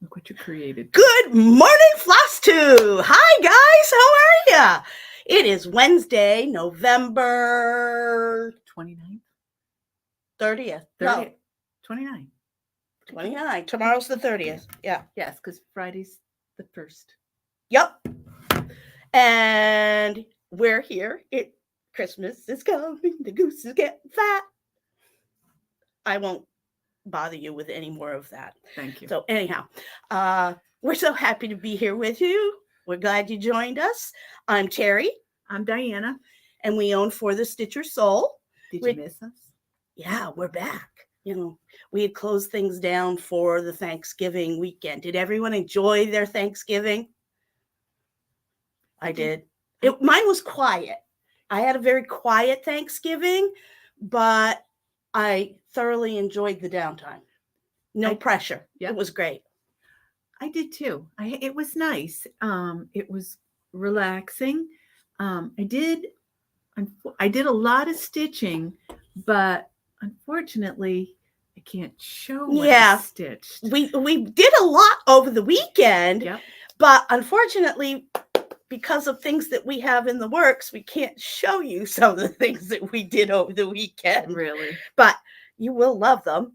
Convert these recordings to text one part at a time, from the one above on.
Look what you created. Good morning, Floss 2. Hi, guys. How are ya? It is Wednesday, November 29th? 30th. 30th. No, 29. 29. Tomorrow's the 30th. Yeah. Yes, because Friday's the 1st. Yep. And we're here. Christmas is coming. The goose is getting fat. I won't bother you with any more of that. Thank you. So anyhow, we're so happy to be here with you. We're glad you joined us. I'm Terri. I'm Diana. And we own For the Stitcher Soul. Did you miss us? Yeah, we're back. We had closed things down for the Thanksgiving weekend. Did everyone enjoy their Thanksgiving? I did. Mine was quiet. I had a very quiet Thanksgiving, but I thoroughly enjoyed the downtime. No pressure. Yep. It was great. I did too. It was nice. It was relaxing. I did a lot of stitching, but unfortunately, I can't show what I stitched. We did a lot over the weekend, yep. But unfortunately, because of things that we have in the works, we can't show you some of the things that we did over the weekend. Really? But you will love them.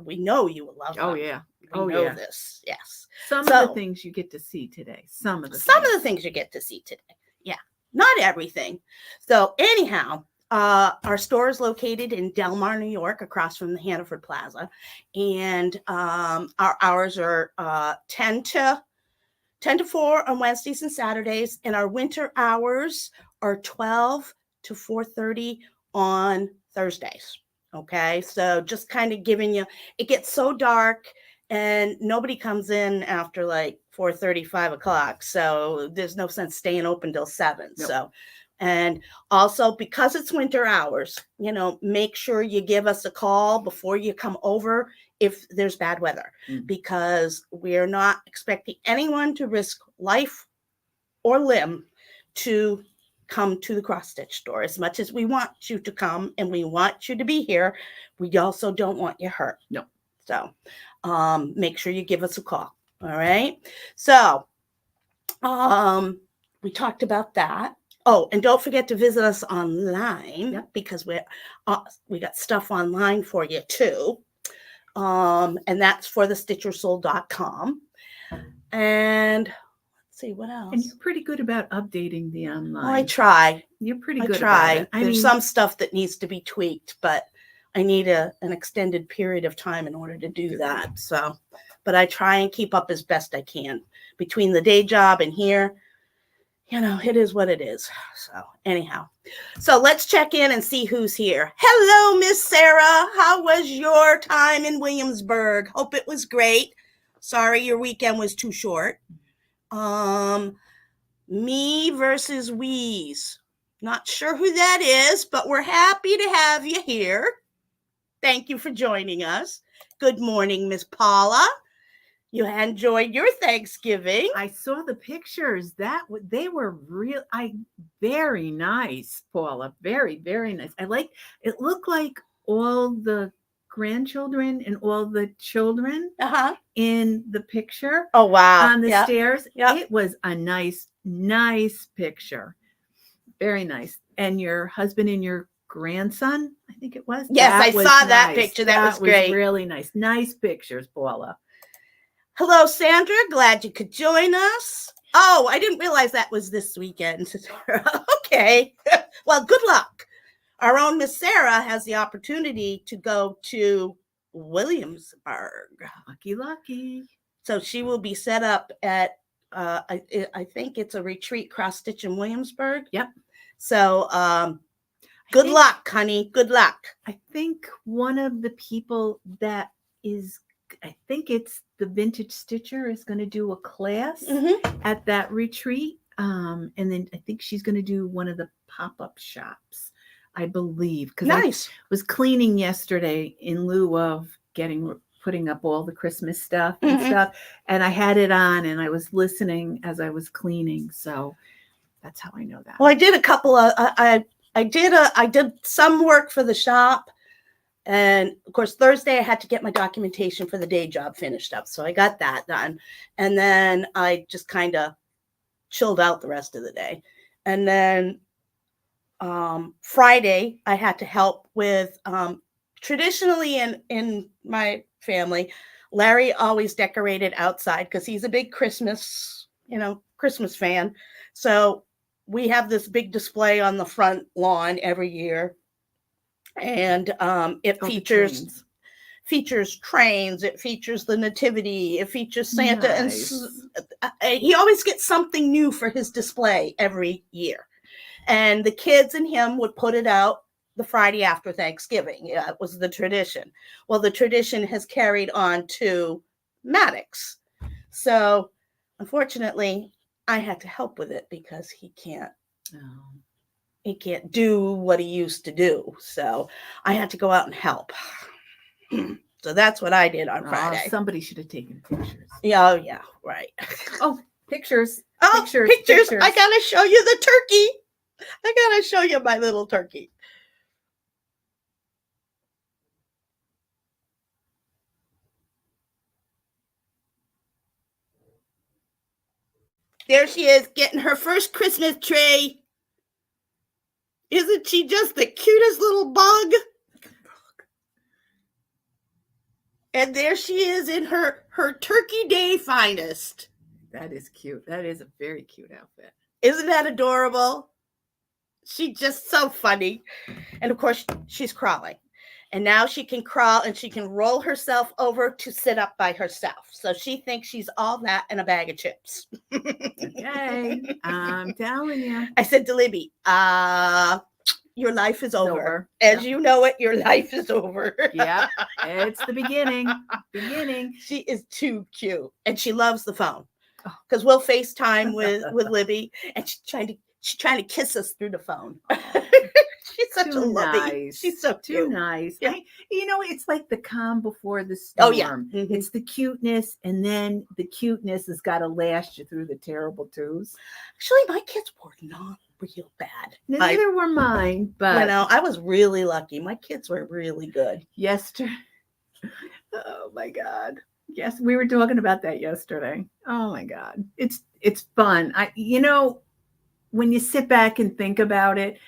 We know you will love them. Oh, yeah. We know this. Yes. Some of the things you get to see today. Some of the things you get to see today. Yeah. Not everything. So anyhow, our store is located in Del Mar, New York, across from the Hannaford Plaza. And our hours are 10 to 4 on Wednesdays and Saturdays. And our winter hours are 12 to 4:30 on Thursdays. Okay, so just kind of giving you, it gets so dark and nobody comes in after like 4:30, 5 o'clock. So there's no sense staying open till 7. Nope. So, and also because it's winter hours, make sure you give us a call before you come over if there's bad weather, because we're not expecting anyone to risk life or limb to come to the cross stitch store. As much as we want you to come and we want you to be here, we also don't want you hurt. No. So make sure you give us a call. All right. So we talked about that. Oh, and don't forget to visit us online, because we got stuff online for you too. And that's for thestitchersoul.com. And see what else. And you're pretty good about updating the online. I try. You're pretty good. About it. There's some stuff that needs to be tweaked, but I need an extended period of time in order to do that. So, but I try and keep up as best I can between the day job and here. It is what it is. So anyhow, so let's check in and see who's here. Hello, Miss Sarah. How was your time in Williamsburg? Hope it was great. Sorry your weekend was too short. Me versus Weeze. Not sure who that is, but we're happy to have you here. Thank you for joining us. Good morning, Miss Paula. You enjoyed your Thanksgiving. I saw the pictures. They were very nice, Paula. Very, very nice. It looked like all the grandchildren and all the children in the picture. Oh, wow. On the stairs. Yep. It was a nice picture. Very nice. And your husband and your grandson, I think it was. Yes, I saw that picture. That was great. Really nice. Nice pictures, Paula. Hello, Sandra. Glad you could join us. Oh, I didn't realize that was this weekend. Okay. Well, good luck. Our own Miss Sarah has the opportunity to go to Williamsburg. Lucky. So she will be set up at, I think it's a retreat cross stitch in Williamsburg. Yep. So good luck, honey. Good luck. I think one of the people I think it's the Vintage Stitcher is going to do a class at that retreat. And then I think she's going to do one of the pop-up shops, I believe. Because nice. I was cleaning yesterday in lieu of putting up all the Christmas stuff and stuff. And I had it on and I was listening as I was cleaning. So that's how I know that. Well, I did a couple of, I did some work for the shop. And of course, Thursday I had to get my documentation for the day job finished up. So I got that done. And then I just kind of chilled out the rest of the day. And then Friday I had to help with traditionally in my family, Larry always decorated outside because he's a big Christmas fan. So we have this big display on the front lawn every year. And it features trains, it features the nativity, it features Santa. Nice. And he always gets something new for his display every year. And the kids and him would put it out the Friday after Thanksgiving. Yeah, it was the tradition. Well, the tradition has carried on to Maddox. So unfortunately, I had to help with it because he can't do what he used to do. So I had to go out and help. So that's what I did on Friday. Somebody should have taken pictures. Yeah, right. Oh, pictures. Oh, pictures. I gotta show you the turkey. I gotta show you my little turkey. There she is, getting her first Christmas tree. Isn't she just the cutest little bug? And there she is in her Turkey Day finest. That is cute. That is a very cute outfit. Isn't that adorable? She's just so funny. And of course, she's crawling. And now she can crawl and she can roll herself over to sit up by herself. So she thinks she's all that in a bag of chips. Okay, I'm telling you. I said to Libby, your life is over. As you know it, your life is over. Yeah, it's the beginning. She is too cute. And she loves the phone. Because we'll FaceTime with Libby and she's trying to kiss us through the phone. She's such a lovey. She's so cute. Too nice. Yeah. It's like the calm before the storm. Oh, yeah. Mm-hmm. It's the cuteness, and then the cuteness has got to last you through the terrible twos. Actually, my kids were not real bad. Neither were mine, but I was really lucky. My kids were really good. Yesterday. Oh my God. Yes, we were talking about that yesterday. Oh my God. It's fun. When you sit back and think about it,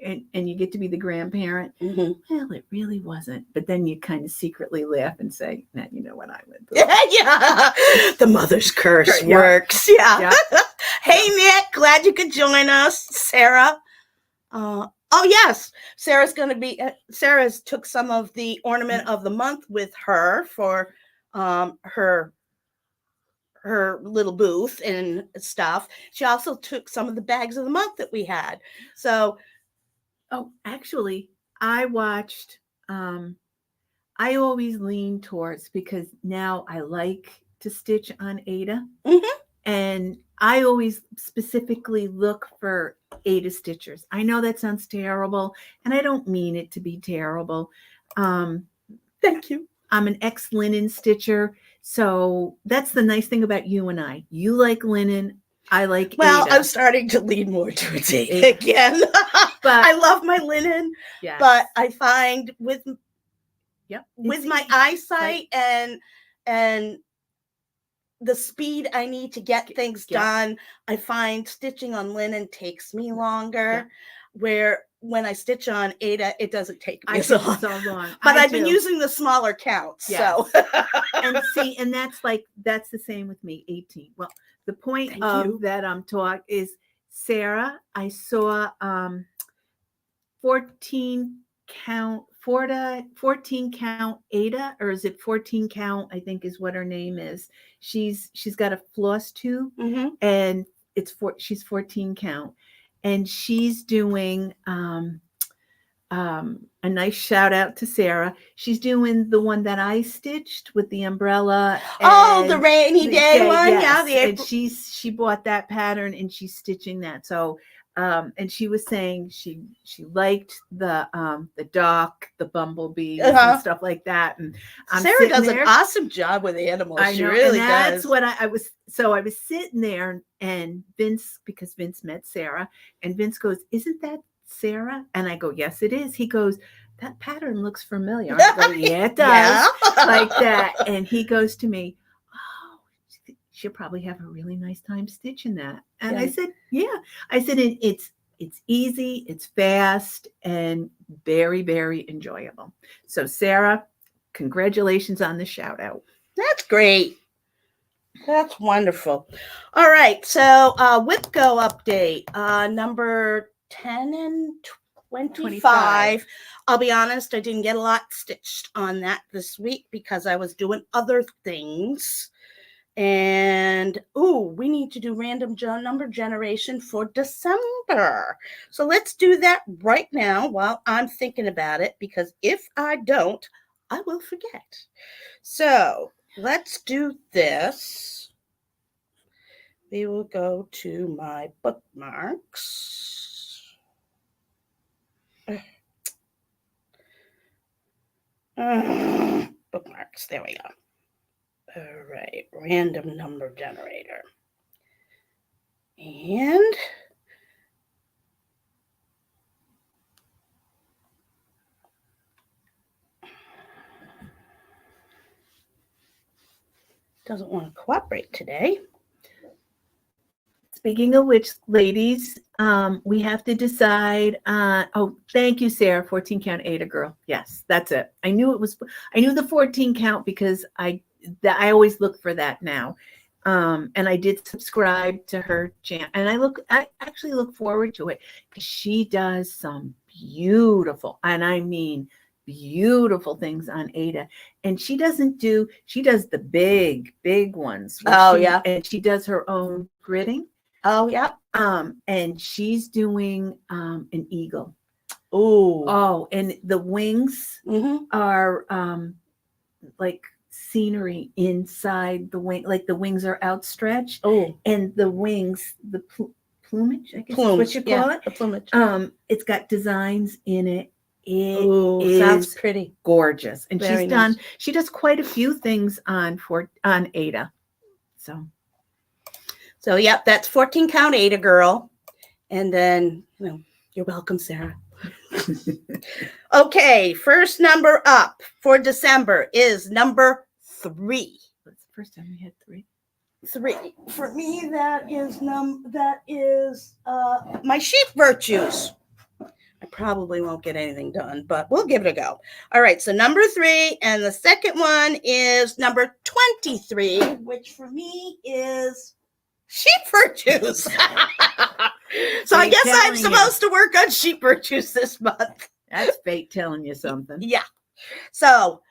and you get to be the grandparent, well, it really wasn't. But then you kind of secretly laugh and say, "Nah, you know what I went through." Yeah. The mother's curse works. Yeah. Hey, Nick, glad you could join us. Sarah. Oh, yes. Sarah's took some of the ornament of the month with her for her little booth and stuff. She also took some of the bags of the month that we had. So, actually, I watched, I always lean towards, because now I like to stitch on Ada. And I always specifically look for Ada stitchers. I know that sounds terrible, and I don't mean it to be terrible. Thank you. I'm an ex-linen stitcher, so that's the nice thing about you and I. You like linen, I like Ada. I'm starting to lean more towards Ada again. But I love my linen, but I find with my eyesight and the speed I need to get things done, I find stitching on linen takes me longer, where when I stitch on Ada, it doesn't take me so long. But I've been using the smaller counts. So and that's the same with me, 18. Well, the point that I'm talking is, Sarah, I saw 14 count Ada, or is it 14 count? I think is what her name is. She's got a floss tube, and she's 14 count, and she's doing a nice shout out to Sarah. She's doing the one that I stitched with the umbrella. The rainy day one. Yes. Yeah, and she bought that pattern and she's stitching that. So and she was saying she liked the duck, the bumblebee, and stuff like that. And Sarah does an awesome job with animals. She really does. That's what I was. So I was sitting there, and Vince met Sarah, and Vince goes, "Isn't that Sarah?" And I go, "Yes, it is." He goes, that pattern looks familiar. I go, yeah, it does. Yeah. Like that. And he goes to me, oh, she'll probably have a really nice time stitching that. And I Yeah. said, yeah. I said, it's easy, it's fast, and very, very enjoyable. So Sarah, congratulations on the shout out. That's great. That's wonderful. All right. So WIPCO update, number 10 and 25. I'll be honest, I didn't get a lot stitched on that this week because I was doing other things. And we need to do random number generation for December. So let's do that right now while I'm thinking about it, because if I don't, I will forget. So let's do this. We will go to my bookmarks. Bookmarks, there we go. All right, random number generator. And doesn't want to cooperate today. Speaking of which, ladies, we have to decide. Thank you, Sarah. 14 count Ada girl. Yes, that's it. I knew the 14 count because I always look for that now. And I did subscribe to her channel, and I actually look forward to it because she does some beautiful, and I mean beautiful things on Ada. And she does the big ones. Yeah. And she does her own gridding. Oh, yeah. And she's doing an eagle. Oh, and the wings are like scenery inside the wing, like the wings are outstretched. And the wings, the plumage, I guess is what you call it. The plumage. It's got designs in it. Sounds pretty. Gorgeous. And Very she does quite a few things on Ada. So, yep, that's 14 count Ada girl. And then, you're welcome, Sarah. Okay, first number up for December is number 3. That's the first time we had 3. 3. For me, that is my sheep virtues. I probably won't get anything done, but we'll give it a go. All right, so number 3, and the second one is number 23, which for me is sheep virtues. So I guess I'm supposed to work on sheep virtues this month. That's fate telling you something. Yeah. So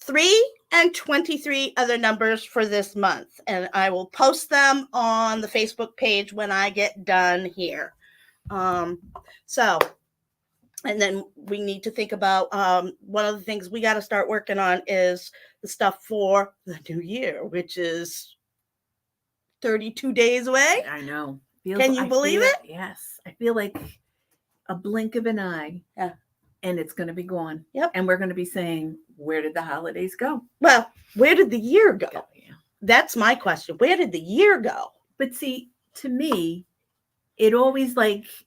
3 and 23 are the numbers for this month, and I will post them on the Facebook page when I get done here. And then we need to think about one of the things we got to start working on is the stuff for the new year, which is 32 days away. I know. Can you believe it? Yes. I feel like a blink of an eye. Yeah. And it's going to be gone. Yep. And we're going to be saying, where did the holidays go? Well, where did the year go? Yeah. That's my question. Where did the year go? But see, to me, it always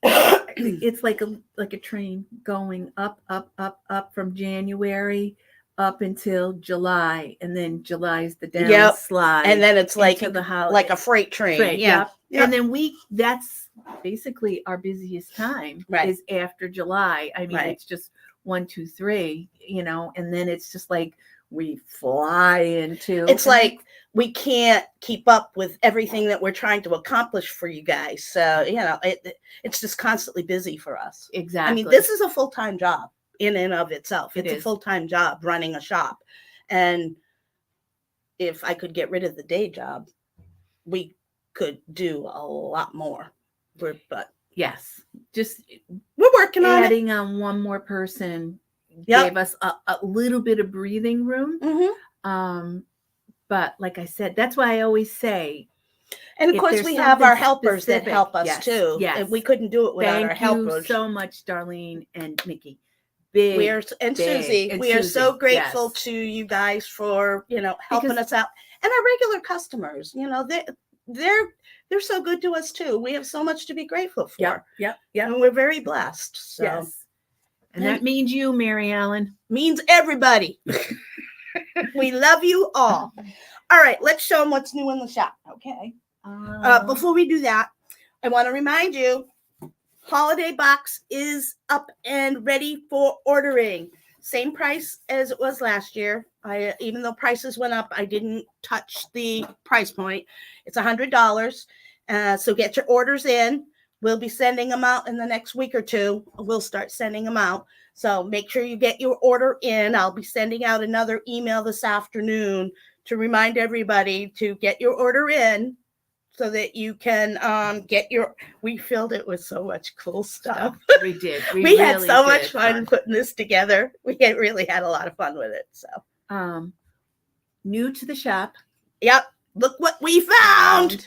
it's like a train going up from January up until July, and then July's the downslide, and then it's like a freight train. Yep. And then that's basically our busiest time is after July. I mean, it's just 1, 2, 3, and then it's just like we fly into. It's like we can't keep up with everything that we're trying to accomplish for you guys. So, it's just constantly busy for us. Exactly. I mean, this is a full-time job in and of itself. It's a full-time job running a shop. And if I could get rid of the day job, we could do a lot more. But yes, just we're working on it. Adding on one more person gave us a little bit of breathing room. Mm-hmm. But like I said, that's why I always say, and of course we have our helpers that help us too. Yes. And we couldn't do it without our helpers. Thank you so much, Darlene and Nikki. Susie. We are so grateful to you guys for helping us out, and our regular customers. They're so good to us too. We have so much to be grateful for. Yep. And we're very blessed. So. Yes. And that means you, Mary Ellen. Means everybody. We love you all. All right, let's show them what's new in the shop. Okay. Before we do that, I want to remind you, holiday box is up and ready for ordering. Same price as it was last year. Even though prices went up, I didn't touch the price point. It's $100. So get your orders in. We'll be sending them out in the next week or two. We'll start sending them out. So make sure you get your order in. I'll be sending out another email this afternoon to remind everybody to get your order in so that you can get your, we filled it with so much cool stuff. We did. We really had so much did fun putting this together. We really had a lot of fun with it. So new to the shop. Yep. Look what we found.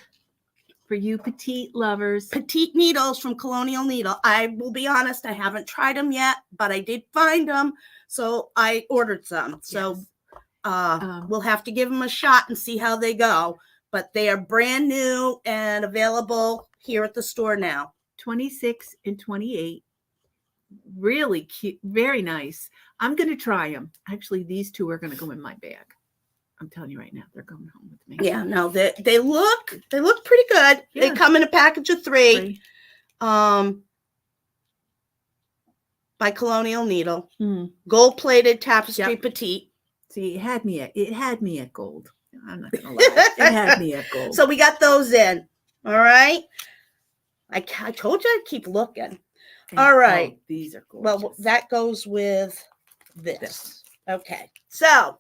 For you petite lovers. Petite needles from Colonial Needle. I will be honest, I haven't tried them yet, but I did find them. So I ordered some. So we'll have to give them a shot and see how they go. But they are brand new and available here at the store now. 26 and 28. Really cute. Very nice. I'm going to try them. Actually, these two are going to go in my bag. I'm telling you right now, they're going home with me. Yeah, no, they look pretty good. Yeah. They come in a package of 3. By Colonial Needle. Gold-plated tapestry petite. See, it had me at gold. I'm not gonna lie. It had me at gold. So we got those in. All right. I told you I'd keep looking. All right. These are gorgeous. Well, that goes with this. Okay. So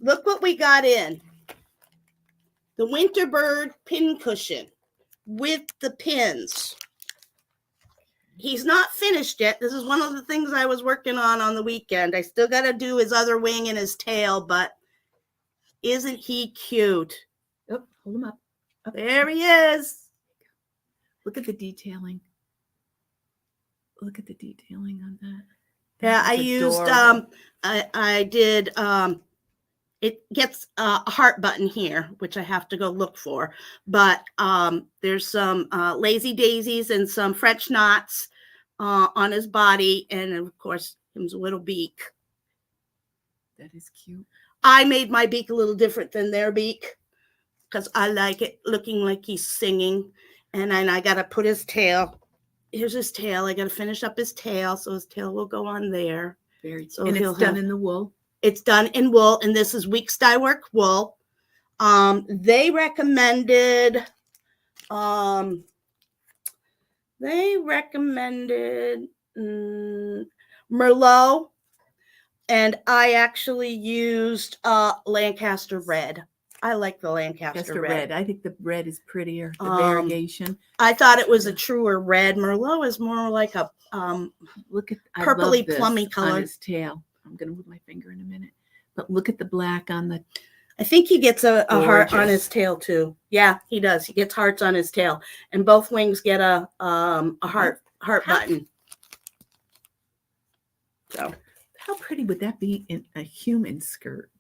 look what we got in. The Winterbird pin cushion with the pins. He's not finished yet. This is one of the things I was working on the weekend. I still got to do his other wing and his tail, but isn't he cute? Oh, hold him up. There he is. Look at the detailing. Look at the detailing on that. Yeah, I used, I did, it gets a heart button here, which I have to go look for. But there's some lazy daisies and some French knots on his body. And of course, his little beak. That is cute. I made my beak a little different than their beak because I like it looking like he's singing. And then I got to put his tail. Here's his tail. I got to finish up his tail. So his tail will go on there. Very cute. So and it's done in the wool. It's done in wool. And this is Weeks Dye Work wool. They recommended Merlot. And I actually used Lancaster red. I like the Lancaster red. I think the red is prettier, the variegation. I thought it was a truer red. Merlot is more like a look at purpley plummy color. On his tail. I'm going to move my finger in a minute. But look at the black on the... I think he gets a heart on his tail too. Yeah, he does. He gets hearts on his tail. And both wings get a heart button. So... How pretty would that be in a human skirt?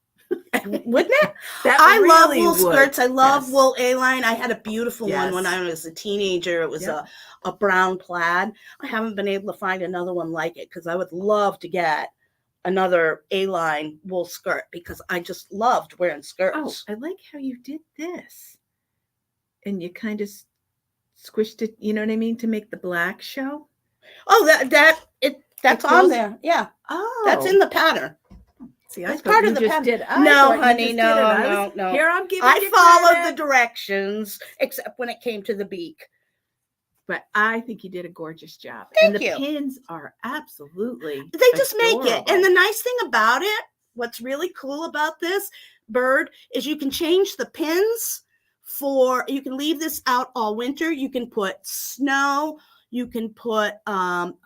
Wouldn't it? I love wool skirts. I love wool A-line. I had a beautiful one when I was a teenager. It was a brown plaid. I haven't been able to find another one like it because I would love to get another A-line wool skirt because I just loved wearing skirts. Oh, I like how you did this. And you kind of squished it, you know what I mean, to make the black show. Oh, that's on there. Yeah. Oh. That's in the pattern. See, that's part of the pattern. No, honey, no. Here, I'm giving I followed the directions, except when it came to the beak. But I think you did a gorgeous job. Thank you. And the pins are absolutely They just make it. And the nice thing about it, what's really cool about this bird, is you can change the pins you can leave this out all winter. You can put snow. You can put,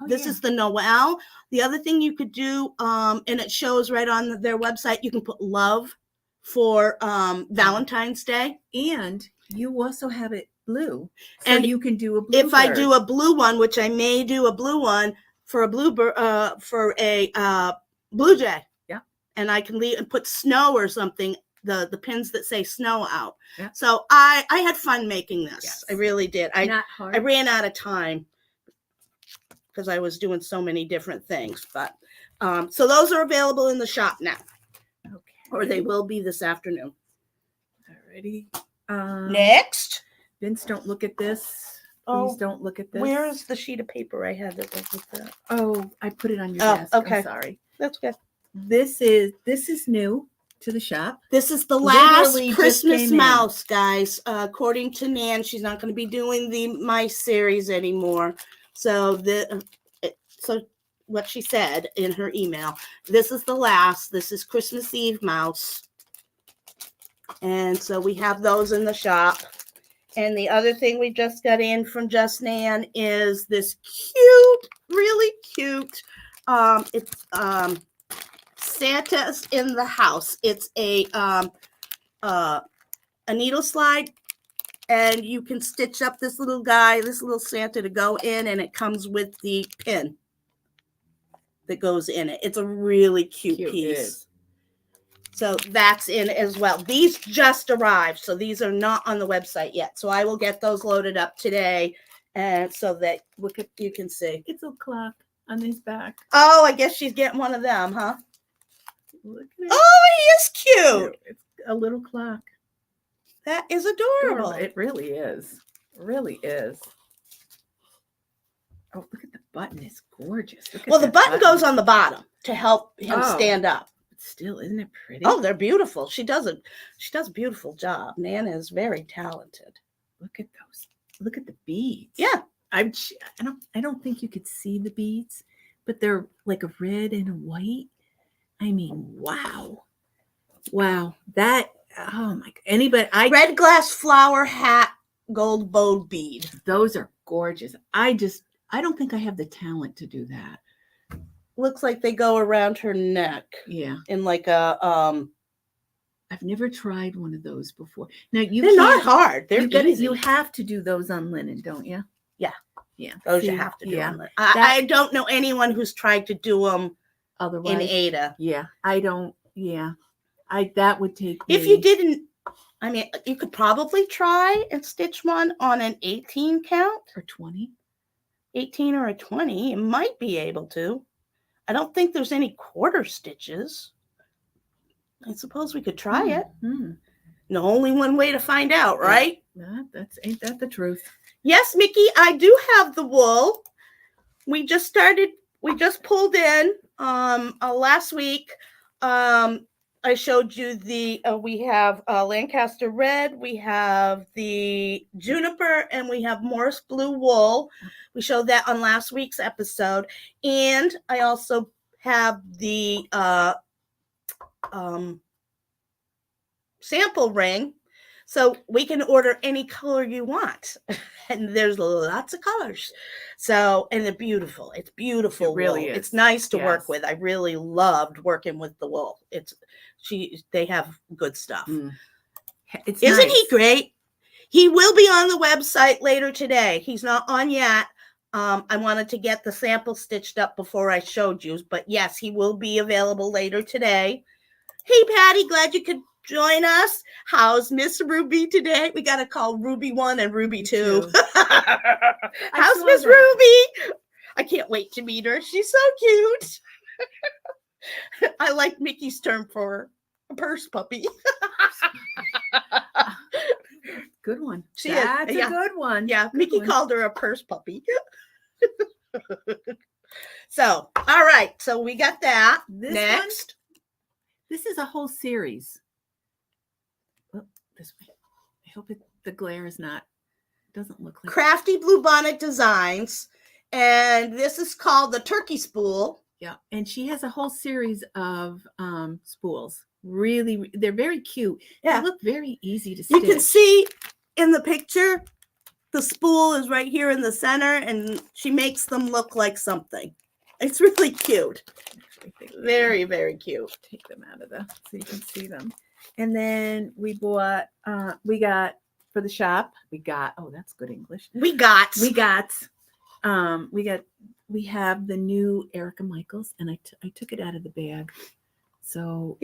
this is the Noel. The other thing you could do, and it shows right on their website, you can put love for Valentine's Day. And you also have it blue. So and you can do a blue If I do a blue one, which I may do a blue one for a blue blue jay. Yeah. And I can leave and put snow or something, the pins that say snow out. Yeah. So I had fun making this. Yes. I really did. I ran out of time. because I was doing so many different things. But so those are available in the shop now, or they will be this afternoon. Alrighty. Next. Vince, don't look at this. Please don't look at this. Where is the sheet of paper I had that was with that? Oh, I put it on your desk. Okay. I'm sorry. That's good. This is new to the shop. This is the last Literally just Christmas came in. mouse, guys. According to Nan, she's not going to be doing the mice series anymore. So what she said in her email, this is the last. This is Christmas Eve mouse. And so we have those in the shop. And the other thing we just got in from Just Nan is this cute, really cute. It's Santa's in the House. It's a needle slide, and you can stitch up this little guy, this little Santa to go in, and it comes with the pin that goes in it. It's a really cute piece. So that's in as well. These just arrived, so these are not on the website yet. So I will get those loaded up today, and so that you can see. It's a clock on his back. Oh, I guess she's getting one of them, huh? Look at it. Oh, he is cute. It's a little clock. That is adorable. It really is. It really is. Oh, look at the button. It's gorgeous. Well, the button goes on the bottom to help him stand up. Still, isn't it pretty? Oh, they're beautiful. She does a beautiful job. Nana is very talented. Look at those. Look at the beads. Yeah. I don't think you could see the beads, but they're like a red and a white. I mean, wow. Wow. That, oh my, red glass flower hat, gold bowed bead. Those are gorgeous. I don't think I have the talent to do that. Looks like they go around her neck. Yeah. In like a I've never tried one of those before. Now they're not hard. They're easy. You have to do those on linen, don't you? Yeah. Yeah. Those you have to do on linen. I don't know anyone who's tried to do them otherwise in Ada. Yeah. I don't. Yeah. That would take me. If you didn't, I mean, you could probably try and stitch one on an 18 count or 20. 18 or a 20. You might be able to. I don't think there's any quarter stitches. I suppose we could try it. No, only one way to find out, right? Ain't that the truth? Yes, Mickey, I do have the wool. We just pulled in last week. I showed you we have Lancaster red, we have the juniper, and we have Morris blue wool. We showed that on last week's episode. And I also have the sample ring. So we can order any color you want. And there's lots of colors. So, and they're beautiful. It's beautiful. It really is. It's nice to work with. I really loved working with the wool. They have good stuff. Isn't he great? He will be on the website later today. He's not on yet. I wanted to get the sample stitched up before I showed you, but yes, he will be available later today. Hey, Patty, glad you could join us. How's Miss Ruby today? We got to call Ruby 1 and Ruby 2. How's Miss Ruby? I can't wait to meet her. She's so cute. I like Mickey's term for a purse puppy. Good one. That's a good one. Yeah, Mickey called her a purse puppy. So, all right. So we got that. Next. This is a whole series. Oh, this way. I hope the glare doesn't look like Crafty Bluebonnet Designs. And this is called the Turkey Spool. Yeah. And she has a whole series of spools. Really, they're very cute. Yeah. They look very easy to stitch. You can see in the picture, the spool is right here in the center, and she makes them look like something. It's really cute. Very, very cute. Take them out of so you can see them. And then we got for the shop, oh, that's good English. We have the new Erica Michaels, and I took it out of the bag. So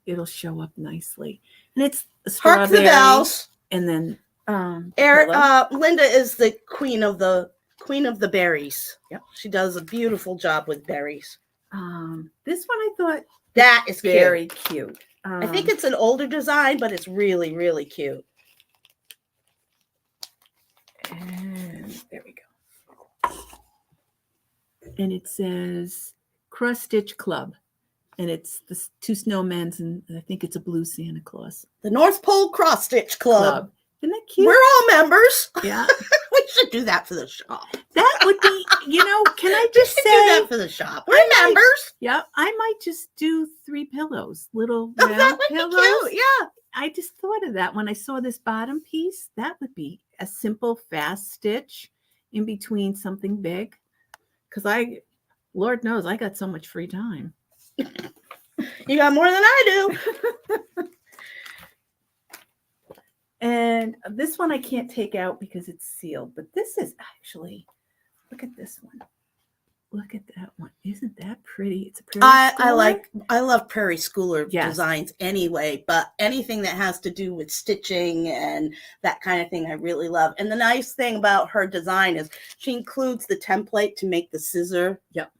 it'll show up nicely. And it's a strawberry. Hark the bells. And then Linda is the queen of the Queen of the berries. Yep. She does a beautiful job with berries. This one I thought That is very cute. I think it's an older design, but it's really, really cute. And there we go. And it says Cross Stitch Club. And it's the two snowmen, and I think it's a blue Santa Claus. The North Pole Cross Stitch Club. Isn't that cute? We're all members. Yeah. We should do that for the shop. That would be, can I just say? Do that for the shop. We're members. Yeah, I might just do 3 pillows, little Oh, round that would pillows. be cute. Yeah. I just thought of that when I saw this bottom piece. That would be a simple, fast stitch in between something big. Because Lord knows, I got so much free time. You got more than I do. And this one I can't take out because it's sealed. But this is actually, look at this one. Look at that one. Isn't that pretty? It's a pretty. I love Prairie Schooler designs anyway, but anything that has to do with stitching and that kind of thing, I really love. And the nice thing about her design is she includes the template to make the scissor. Yep.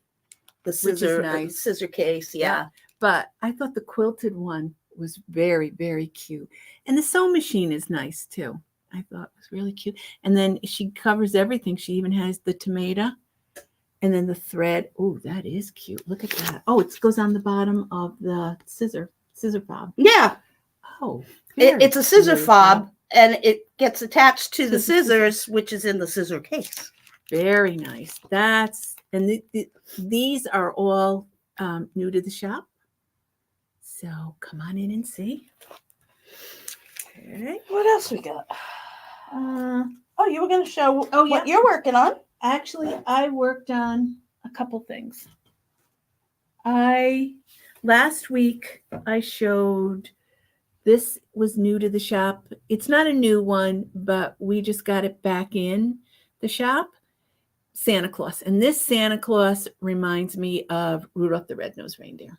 The scissor, which is nice. Scissor case. Yeah. But I thought the quilted one was very, very cute. And the sewing machine is nice too. I thought it was really cute. And then she covers everything. She even has the tomato. And then the thread. Oh, that is cute. Look at that. Oh, it goes on the bottom of the scissor fob. Yeah. Oh, it's a scissor fob, and it gets attached to the scissors, which is in the scissor case. Very nice. These are all new to the shop. So come on in and see. Okay. What else we got? You were going to show what you're working on. Actually, I worked on a couple things. Last week I showed, this was new to the shop. It's not a new one, but we just got it back in the shop. Santa Claus. And this Santa Claus reminds me of Rudolph the Red-Nosed Reindeer.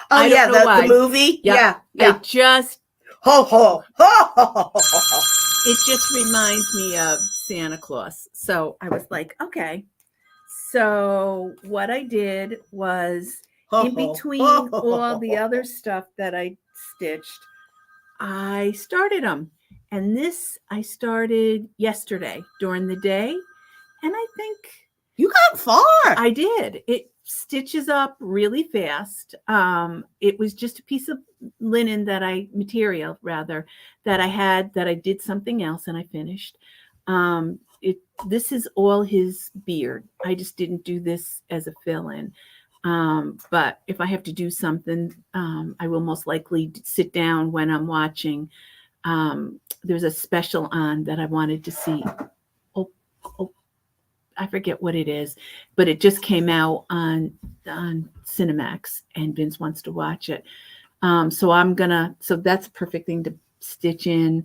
Oh, yeah, the movie? Yeah. I just... Ho, ho, ho, ho, ho, ho. It just reminds me of Santa Claus. So I was like, okay. So what I did was, in between all the other stuff that I stitched, I started them. And this I started yesterday during the day. And I think you got far. I did. It stitches up really fast. It was just a piece of material that I had, that I did something else and I finished. This is all his beard. I just didn't do this as a fill-in. But if I have to do something, I will most likely sit down when I'm watching. There's a special on that I wanted to see. I forget what it is, but it just came out on Cinemax, and Vince wants to watch it. So that's a perfect thing to stitch in.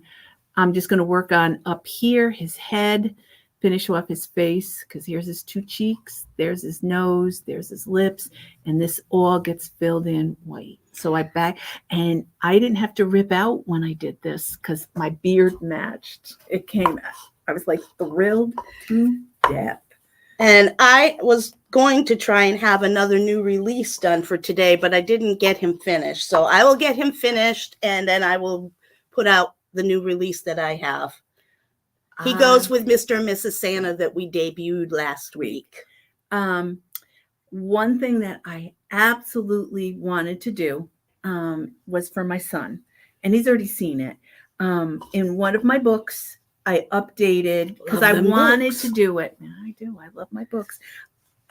I'm just going to work on up here, his head, finish off his face, because here's his 2 cheeks, there's his nose, there's his lips, and this all gets filled in white. So I didn't have to rip out when I did this because my beard matched. I was like thrilled to death. And I was going to try and have another new release done for today, but I didn't get him finished. So I will get him finished, and then I will put out the new release that I have. He goes with Mr. and Mrs. Santa that we debuted last week. One thing that I absolutely wanted to do was for my son, and he's already seen it. In one of my books, I updated because I wanted to do it. I do. I love my books.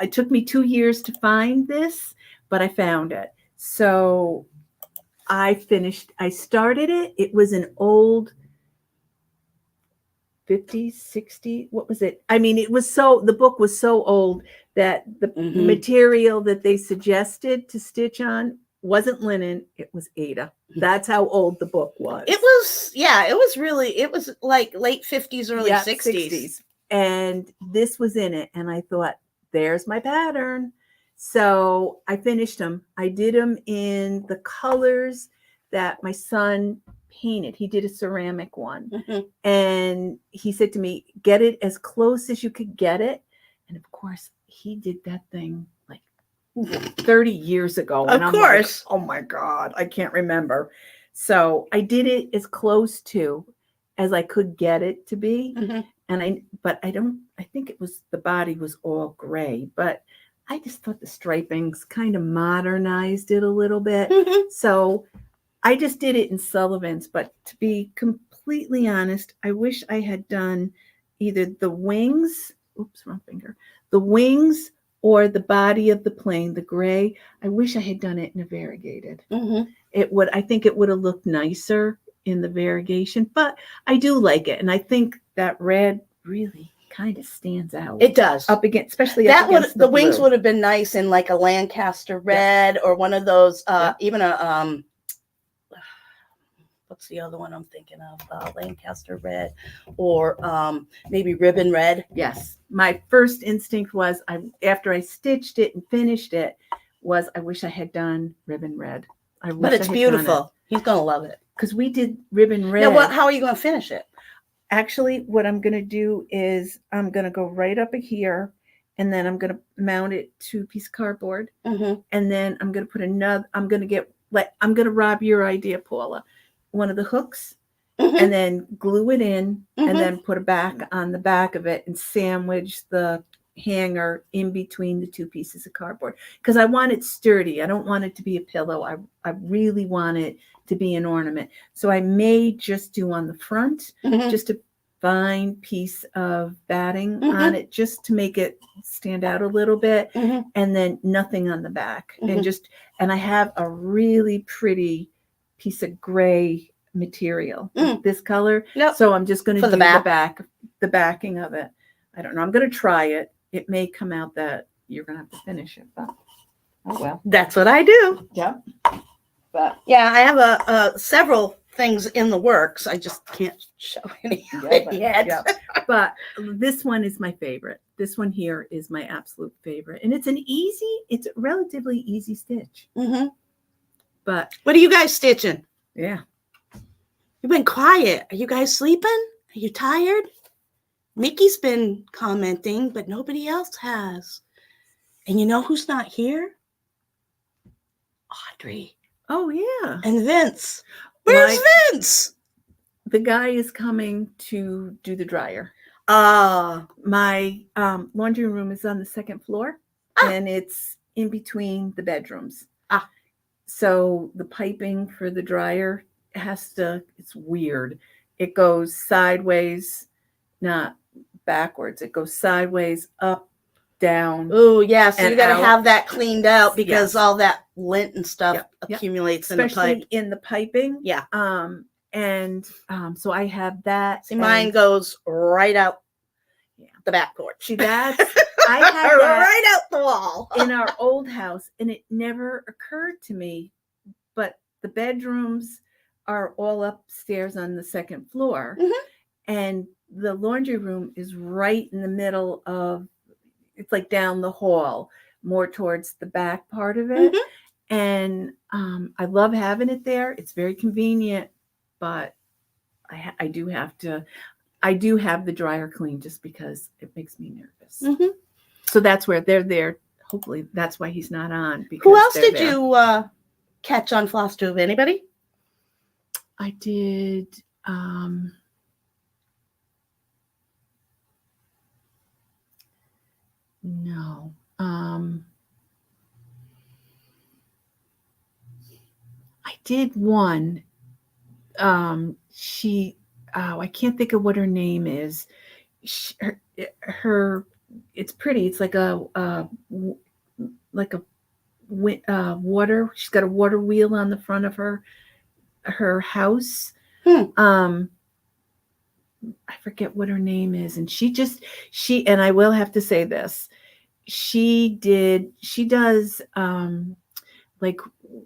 It took me 2 years to find this, but I found it. So I started it. It was an old 50s, 60s. What was it? I mean, the book was so old that the material that they suggested to stitch on wasn't linen. It was Aida. That's how old the book was. It was like late 50s, early 60s. And this was in it. And I thought, there's my pattern. So I finished them. I did them in the colors that my son painted. He did a ceramic one. And he said to me, get it as close as you could get it. And of course, he did that thing like 30 years ago. Of And I'm course. like, oh my God, I can't remember. So I did it as close to as I could get it to be. Mhm. And I think it was, the body was all gray, but I just thought the stripings kind of modernized it a little bit. Mhm. So I just did it in Sullivan's, but to be completely honest, I wish I had done either the wings, wrong finger, the wings or the body of the plane, the gray. I wish I had done it in a variegated. Mhm. I think it would have looked nicer in the variegation, but I do like it. And I think that red really kind of stands out. It does. Up against, especially That up would against the wings blue. would have been nice in like a Lancaster red or one of those even a what's the other one I'm thinking of? Lancaster red or maybe ribbon red. Yes. My first instinct was after I stitched it and finished it was I wish I had done ribbon red. But it's beautiful. He's going to love it. Because we did ribbon red. Now, how are you going to finish it? Actually, what I'm going to do is I'm going to go right up here and then I'm going to mount it to a piece of cardboard. Mm-hmm. And then I'm going to put I'm going to rob your idea, Paula, one of the hooks and then glue it in and then put a back on the back of it and sandwich the hanger in between the two pieces of cardboard. Because I want it sturdy. I don't want it to be a pillow. I really want it to be an ornament. So I may just do on the front just a fine piece of batting on it just to make it stand out a little bit and then nothing on the back. And I have a really pretty piece of gray material, this color. So I'm just going to do the backing of it. I don't know. I'm going to try it. It may come out that you're going to have to finish it, but oh well. That's what I do. Yeah. But yeah, I have several things in the works. I just can't show any of it yet. Yeah. But this one is my favorite. This one here is my absolute favorite. And it's a relatively easy stitch. But what are you guys stitching? Yeah. You've been quiet. Are you guys sleeping? Are you tired? Mickey's been commenting, but nobody else has. And you know who's not here? Audrey. Oh, yeah. And Vince. Where's Vince? The guy is coming to do the dryer. My laundry room is on the second floor, and it's in between the bedrooms. So the piping for the dryer it's weird. It goes sideways, not backwards. It goes sideways, up, down. Oh, yeah. So you got to have that cleaned out because all that lint and stuff accumulates in the pipe. Especially in the piping. Yeah. So I have that. See, mine goes right out the back porch. See, I had that right out the wall in our old house, and it never occurred to me. But the bedrooms are all upstairs on the second floor, and the laundry room is right in the middle of. It's like down the hall, more towards the back part of it, and I love having it there. It's very convenient, but I do have the dryer clean just because it makes me nervous. So that's where they're there. Hopefully that's why he's not on. Because who else did you catch on Floss Tube? Anybody? I did. No. I did one. I can't think of what her name is. It's pretty. It's like a water. She's got a water wheel on the front of her house. I forget what her name is, and and I will have to say this. She does like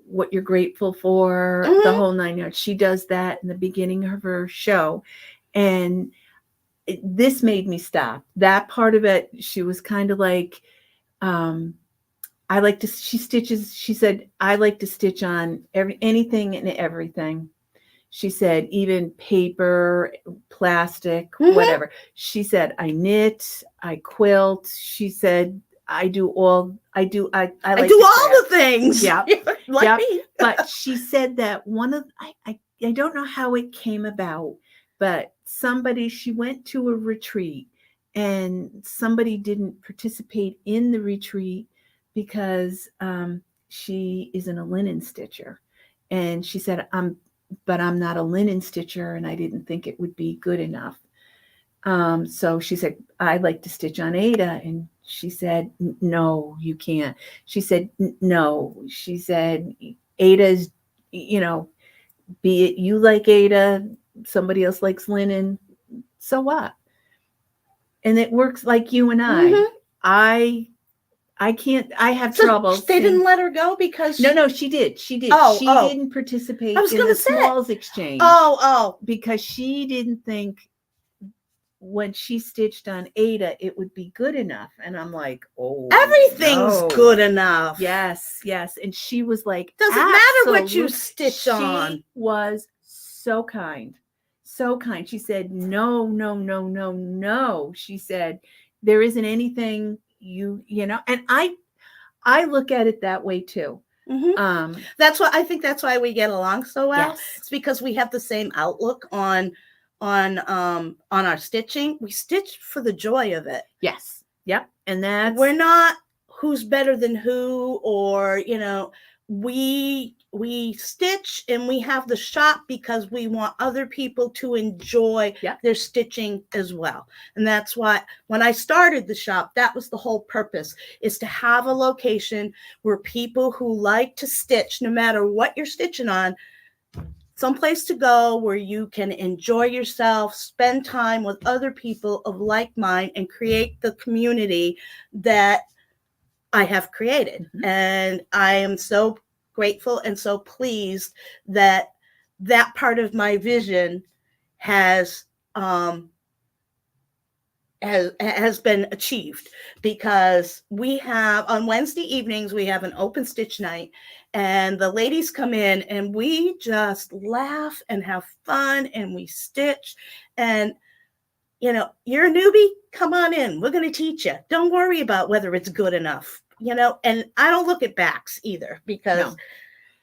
what you're grateful for, the whole 9 yards. She does that in the beginning of her show, and this made me stop. That part of it, she was kind of like, she said, I like to stitch on anything and everything. She said, even paper, plastic, Mhm. whatever. She said, I knit, I quilt. She said, I do all, I do I like do to all craft. the things. Yep. Like Yep. me. But she said that one of, I don't know how it came about, but she went to a retreat and somebody didn't participate in the retreat because she isn't a linen stitcher. And she said, but I'm not a linen stitcher and I didn't think it would be good enough. So she said, I'd like to stitch on Ada. And she said, no, you can't. She said, no. She said, Ada's, be it you like Ada, somebody else likes linen, so what? And it works like you and I. Mhm. I can't, I have So trouble. they didn't let her go because No, she did. She did. Oh, she oh. didn't participate I was in gonna the say. smalls exchange. Oh. Because she didn't think when she stitched on Ada, it would be good enough. And I'm like, oh, Everything's no. good enough. Yes. And she was like, doesn't matter what you stitch on. She was so kind. So kind. She said, no. She said, there isn't anything and I look at it that way too. Mm-hmm. I think that's why we get along so well. Yes. It's because we have the same outlook on our stitching. We stitch for the joy of it. Yes. Yep. And that's, we're not who's better than who, or we stitch and we have the shop because we want other people to enjoy their stitching as well. And that's why when I started the shop, that was the whole purpose, is to have a location where people who like to stitch, no matter what you're stitching on, someplace to go where you can enjoy yourself, spend time with other people of like mind, and create the community that I have created. Mm-hmm. And I am so grateful and so pleased that that part of my vision has been achieved, because we have on Wednesday evenings, we have an open stitch night, and the ladies come in and we just laugh and have fun and we stitch. And you're a newbie, come on in, we're going to teach you. Don't worry about whether it's good enough, and I don't look at backs either, because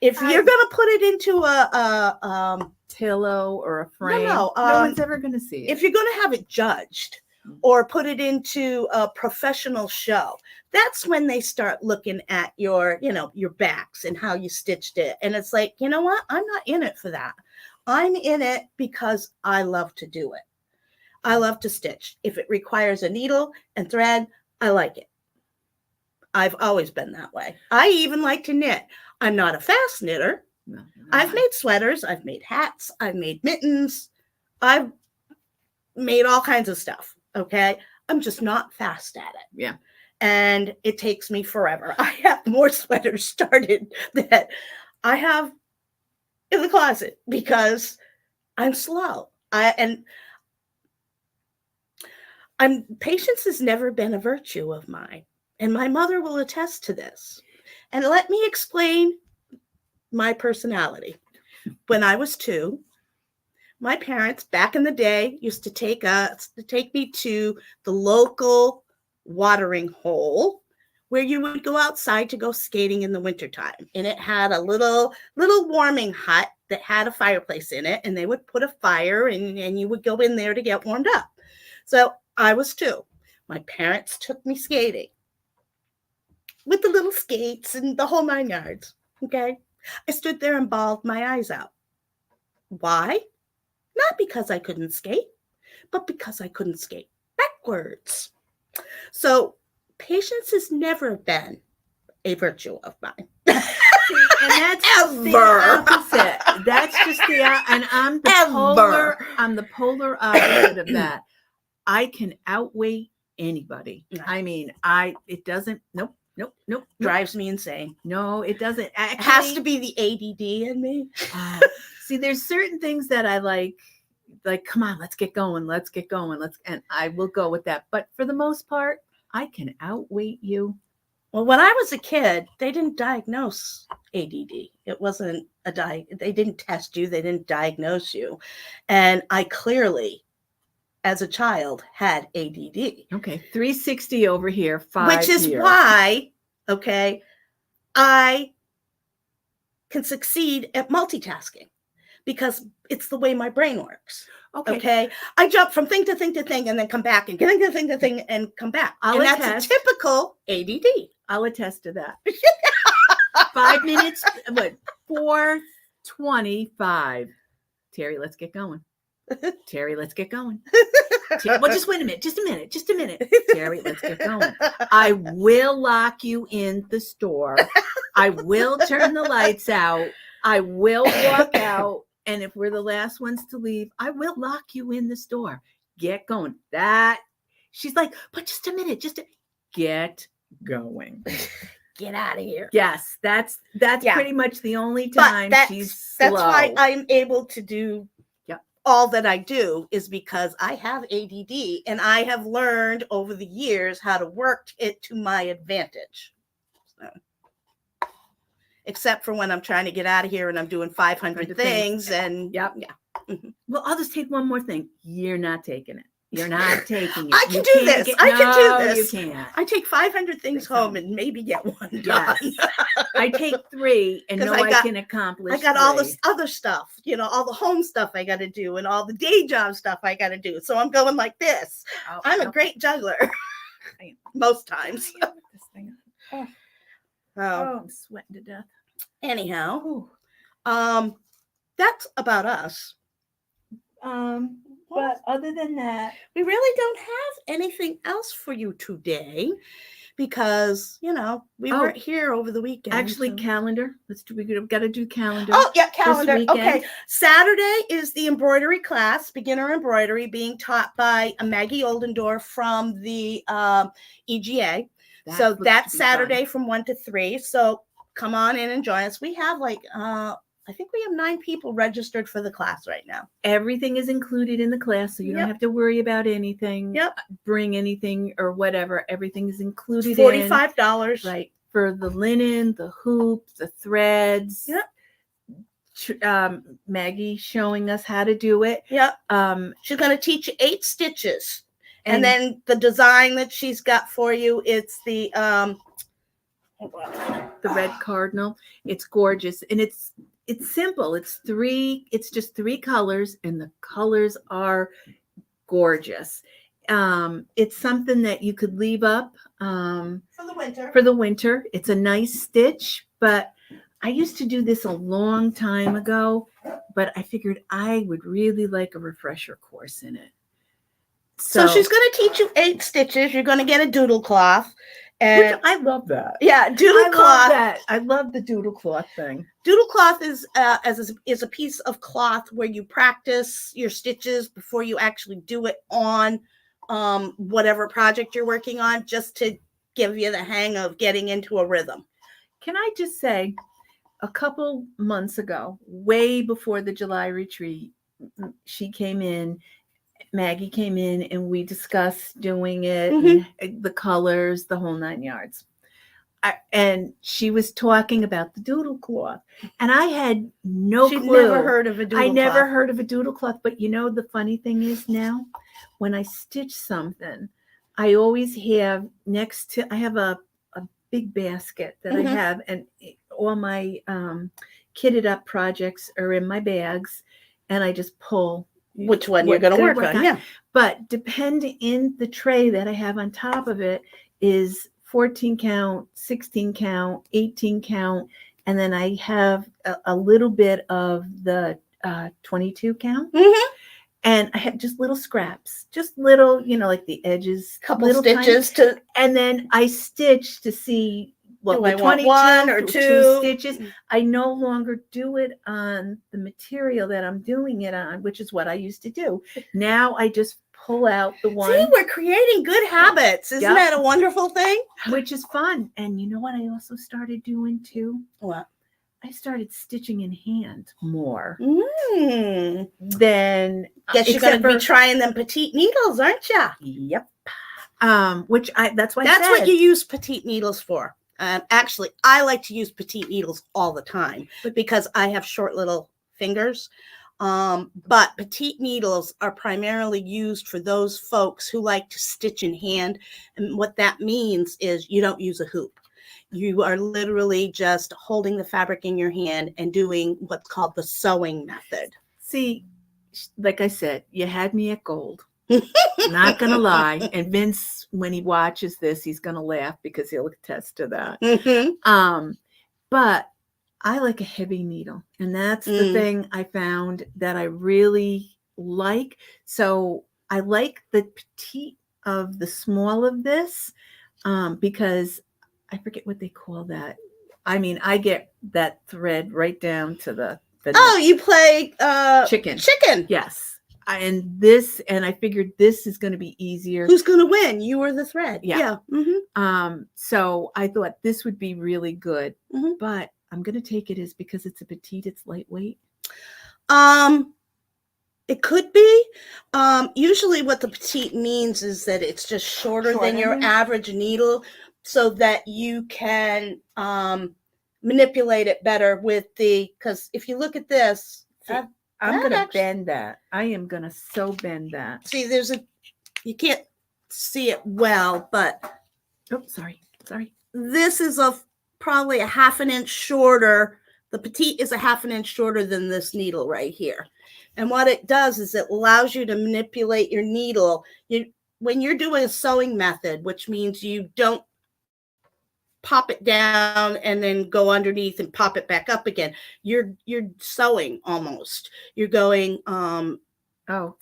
if you're going to put it into a pillow or a frame, no one's ever going to see it. If you're going to have it judged or put it into a professional show, that's when they start looking at your backs and how you stitched it. And it's like, you know what? I'm not in it for that. I'm in it because I love to do it. I love to stitch. If it requires a needle and thread, I like it. I've always been that way. I even like to knit. I'm not a fast knitter. No. I've made sweaters. I've made hats. I've made mittens. I've made all kinds of stuff. Okay. I'm just not fast at it. Yeah. And it takes me forever. I have more sweaters started that I have in the closet because I'm slow. Patience has never been a virtue of mine. And my mother will attest to this. And let me explain my personality. When I was 2, my parents back in the day used to take me to the local watering hole where you would go outside to go skating in the wintertime. And it had a little warming hut that had a fireplace in it. And they would put a fire and you would go in there to get warmed up. So I was 2. My parents took me skating with the little skates and the whole 9 yards. Okay. I stood there and bawled my eyes out. Why? Not because I couldn't skate, but because I couldn't skate backwards. So patience has never been a virtue of mine. And that's the opposite. That's just and I'm the polar opposite of that. I can outweigh anybody. I mean, it doesn't, nope. Drives me insane. No, it doesn't. Actually, it has to be the ADD in me. See, there's certain things that I like, come on, let's get going. And I will go with that. But for the most part, I can outweigh you Well, when I was a kid, they didn't diagnose ADD. It wasn't they didn't test you, they didn't diagnose you. And I clearly, as a child, had ADD. Okay, 360 over here, 5 Which is here. why, okay, I can succeed at multitasking because it's the way my brain works. Okay. I jump from thing to thing to thing and then come back and thing to thing to thing and come back. And that's a typical ADD. I'll attest to that. 5 minutes, but 4:25. Terri, let's get going. Terri, let's get going. Well, just wait a minute. Just a minute. Terri, let's get going. I will lock you in the store. I will turn the lights out. I will walk out. And if we're the last ones to leave, I will lock you in the store. Get going. She's like, but just a minute. Get going. Get out of here. Yes, that's pretty much the only time she's slow. That's why I'm able to do all that I do, is because I have ADD and I have learned over the years how to work it to my advantage. So, except for when I'm trying to get out of here and I'm doing 500 things. And yeah. Well, I'll just take one more thing. You're not taking it. You're not taking it. I can do this. I can do this. You can't. I take 500 things home and maybe get one done. Yes. I take 3 and know I can accomplish. I got 3. All this other stuff, all the home stuff I got to do and all the day job stuff I got to do. So I'm going like this. I'm a great juggler most times. I'm sweating to death. Anyhow, that's about us. But other than that, we really don't have anything else for you today because, we weren't here over the weekend. Actually, calendar. We've got to do calendar. Oh, yeah, calendar. Okay. Saturday is the embroidery class, beginner embroidery, being taught by Maggie Oldendorf from the EGA. So that's Saturday from 1 to 3. So come on in and join us. We have I think we have 9 people registered for the class right now. Everything is included in the class, so you don't have to worry about anything. Bring anything or whatever. Everything is included. $45. Right. For the linen, the hoops, the threads. Maggie showing us how to do it. She's going to teach you 8 stitches. And then the design that she's got for you, it's the red cardinal. It's gorgeous. And it's simple. It's just 3 colors, and the colors are gorgeous. It's something that you could leave up for the winter. It's a nice stitch, but I used to do this a long time ago, but I figured I would really like a refresher course in it. So she's going to teach you 8 stitches. You're going to get a doodle cloth. And I love that. Yeah, doodle cloth. I love the doodle cloth thing. Doodle cloth is a piece of cloth where you practice your stitches before you actually do it on whatever project you're working on, just to give you the hang of getting into a rhythm. Can I just say, a couple months ago, way before the July retreat, Maggie came in and we discussed doing it, and the colors, the whole 9 yards. And she was talking about the doodle cloth, and I had no clue. She'd never heard of a doodle cloth. I never heard of a doodle cloth, but the funny thing is now, when I stitch something, I always have I have a big basket that I have, and all my kitted up projects are in my bags, and I just pull which one you're going to work on. Yeah. But depending in the tray that I have on top of it is 14 count, 16 count, 18 count. And then I have a little bit of the 22 count. And I have just little scraps, just little, like the edges, couple little stitches and then I stitch to see what I want 1 or 2 stitches. I no longer do it on the material that I'm doing it on, which is what I used to do. Now I just pull out the one. See, we're creating good habits. Isn't that a wonderful thing? Which is fun. And you know what I also started doing too? What? I started stitching in hand more than. Guess you're going to be trying them petite needles, aren't you? Yep. Which that's why that's what you use petite needles for. Actually, I like to use petite needles all the time because I have short little fingers. But petite needles are primarily used for those folks who like to stitch in hand. And what that means is you don't use a hoop. You are literally just holding the fabric in your hand and doing what's called the sewing method. See, like I said, you had me at gold. Not gonna lie. And Vince, when he watches this, he's gonna laugh because he'll attest to that. Mm-hmm. But I like a heavy needle, and that's the thing I found that I really like. So I like the petite of the small of this, because I forget what they call that. I mean, I get that thread right down to the Oh, you play chicken. Yes. And I figured this is going to be easier. Who's going to win? You or the thread? Yeah. Mm-hmm. So I thought this would be really good, but I'm going to take it as because it's a petite, it's lightweight. It could be. Usually what the petite means is that it's just shorter than your average needle so that you can manipulate it better with because if you look at this, I'm going to bend that. I am going to so bend that. See, you can't see it well, but. Oh, sorry. This is probably a half an inch shorter. The petite is a half an inch shorter than this needle right here. And what it does is it allows you to manipulate your needle. When you're doing a sewing method, which means you don't pop it down and then go underneath and pop it back up again. You're sewing almost. You're going oh,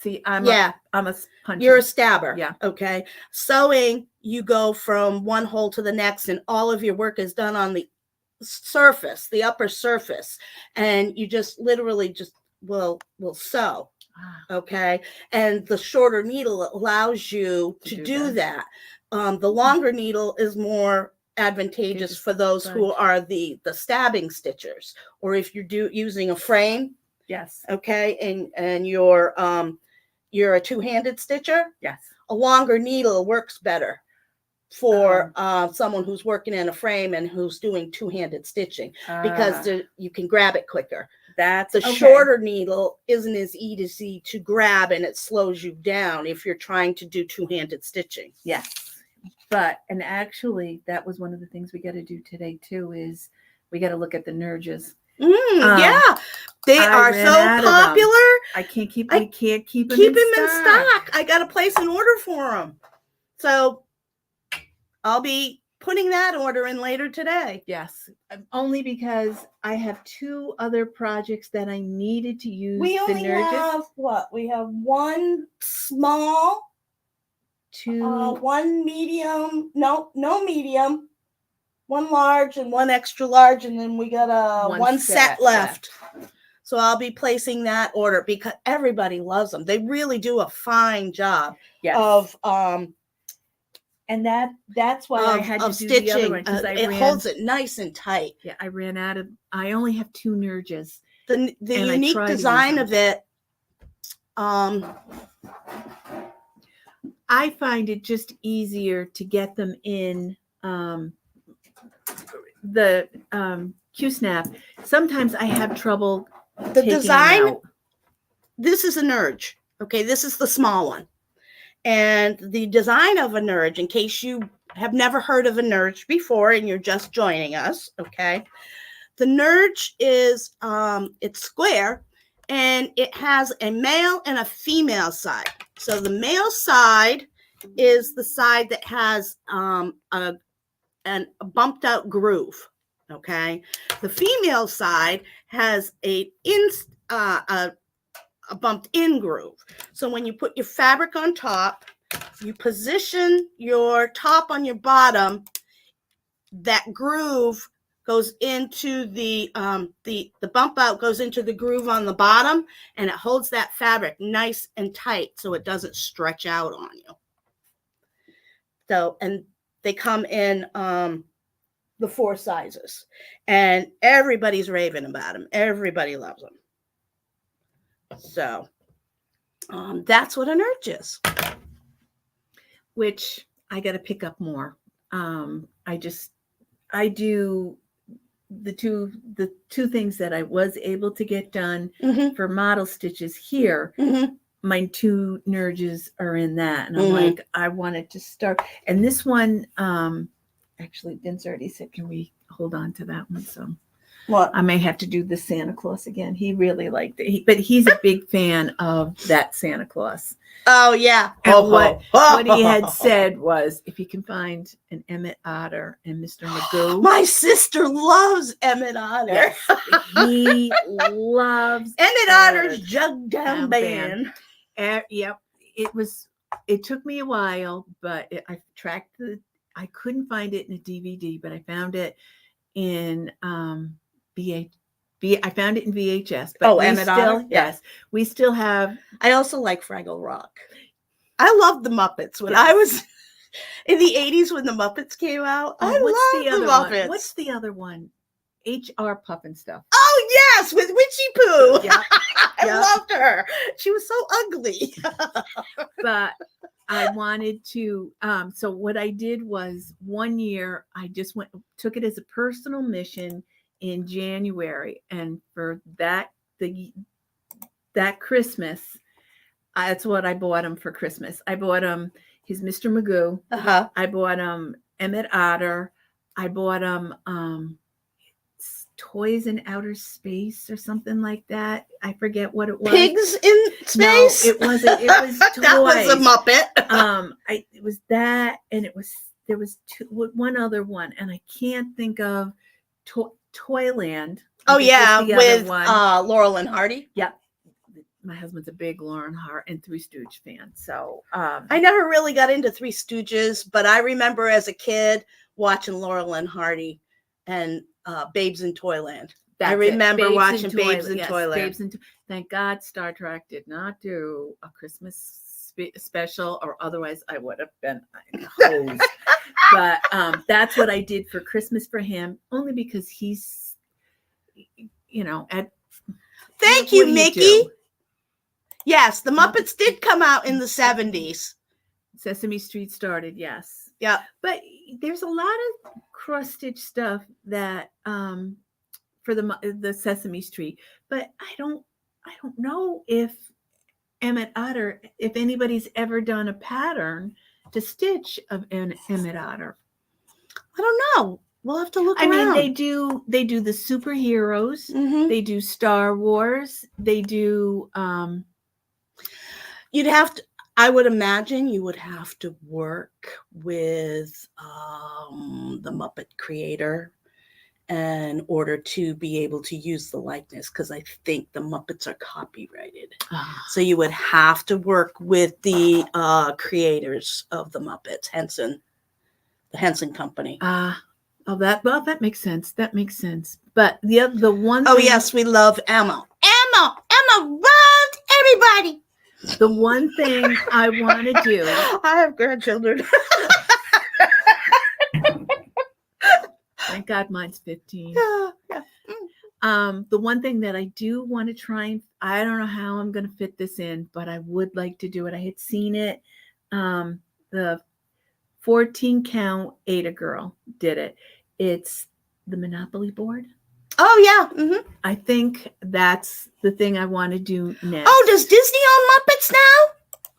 see, I'm a puncher. You're a stabber. Yeah. Okay. Sewing, you go from one hole to the next, and all of your work is done on the surface, the upper surface, and you just literally just will sew. Okay. And the shorter needle allows you to do that. The longer needle is more advantageous for those who are the stabbing stitchers, or if you're using a frame. Yes. Okay. And you're a two-handed stitcher. Yes. A longer needle works better for someone who's working in a frame and who's doing two-handed stitching because you can grab it quicker. That's the shorter needle isn't as easy to grab, and it slows you down if you're trying to do two-handed stitching. Yes. And actually, that was one of the things we got to do today too. Is we got to look at the nurges. Yeah, they are so popular. We can't keep them in stock. I got to place an order for them, so I'll be putting that order in later today. Yes, only because I have two other projects that I needed to use. We only have what? We have one small. One medium, no medium, one large and one extra large, and then we got one set left. So I'll be placing that order because everybody loves them. They really do a fine job of and that's why I had to do stitching. The other one because it holds it nice and tight. Yeah, I only have two nurges. The unique design of it. I find it just easier to get them in the Q-snap. Sometimes I have trouble. The design. This is a nurge. Okay, this is the small one, and the design of a nurge. In case you have never heard of a nurge before and you're just joining us, okay, the nurge is it's square. And it has a male and a female side. So the male side is the side that has a bumped out groove. Okay. The female side has a bumped in groove. So when you put your fabric on top, you position your top on your bottom, that groove goes into the bump out goes into the groove on the bottom, and it holds that fabric nice and tight so it doesn't stretch out on you. So, and they come in the 4 sizes, and everybody's raving about them. Everybody loves them. So that's what a nurge is. Which I got to pick up more. I do the two things that I was able to get done for model stitches here. My 2 nurges are in that, and I'm like, I wanted to start. And this one, actually, Vince already said, can we hold on to that one? So what? I may have to do the Santa Claus again. He really liked it, but he's a big fan of that Santa Claus. Oh yeah. And what he had said was, if you can find an Emmett Otter and Mr. Magoo. My sister loves Emmett Otter. Yes, he loves Emmett Otter's Jug Down Band. Yep, it took me a while, but I tracked I couldn't find it in a DVD, but I found it in I found it in VHS. But Emmett Otter? Yes, we still have. I also like Fraggle Rock. I loved the Muppets when I was in the 80s when the Muppets came out. I loved the Muppets. One? What's the other one? HR Puffin Stuff. Oh yes, with Witchy Poo. Yeah. I loved her. She was so ugly. But I wanted to. So what I did was one year I just took it as a personal mission in January, and for that Christmas, that's what I bought him for Christmas. I bought him his Mr. Magoo. I bought him Emmett Otter. I bought him Toys in Outer Space or something like that. I forget what it was. Pigs in Space? No, it wasn't. It was toys. That was a Muppet. It was that, and there was one other one, and I can't think of Toyland. Oh yeah, with Laurel and Hardy. Yeah. My husband's a big Lauren Hart and Three Stooges fan. So I never really got into Three Stooges, but I remember as a kid watching Laurel and Hardy and Babes in Toyland. I remember watching Babes in Toyland. Thank God Star Trek did not do a Christmas special, or otherwise I would have been hosed. But that's what I did for Christmas for him, only because he's, Thank you, Mickey. Yes, the Muppets did come out in the 70s. Sesame Street started, yes. Yeah. But there's a lot of cross-stitch stuff that for the Sesame Street, but I don't know if Emmett Otter, if anybody's ever done a pattern to stitch of an Emmett Otter. I don't know. We'll have to look around. I mean, they do the superheroes. Mm-hmm. They do Star Wars. They do you'd have to, I would imagine you would have to work with the Muppet creator in order to be able to use the likeness, because I think the Muppets are copyrighted. So you would have to work with the creators of the Muppets, the Henson Company. That makes sense. That makes sense. But the one. Oh yes, we love Emma. Emma loved everybody. The one thing I want to do. I have grandchildren. Thank God mine's 15. Yeah. The one thing that I do want to try, and I don't know how I'm going to fit this in, but I would like to do it. I had seen it. The 14 count Ada girl did it. It's the Monopoly board. Oh yeah. Mm-hmm. I think that's the thing I want to do next. Oh, does Disney own Muppets now?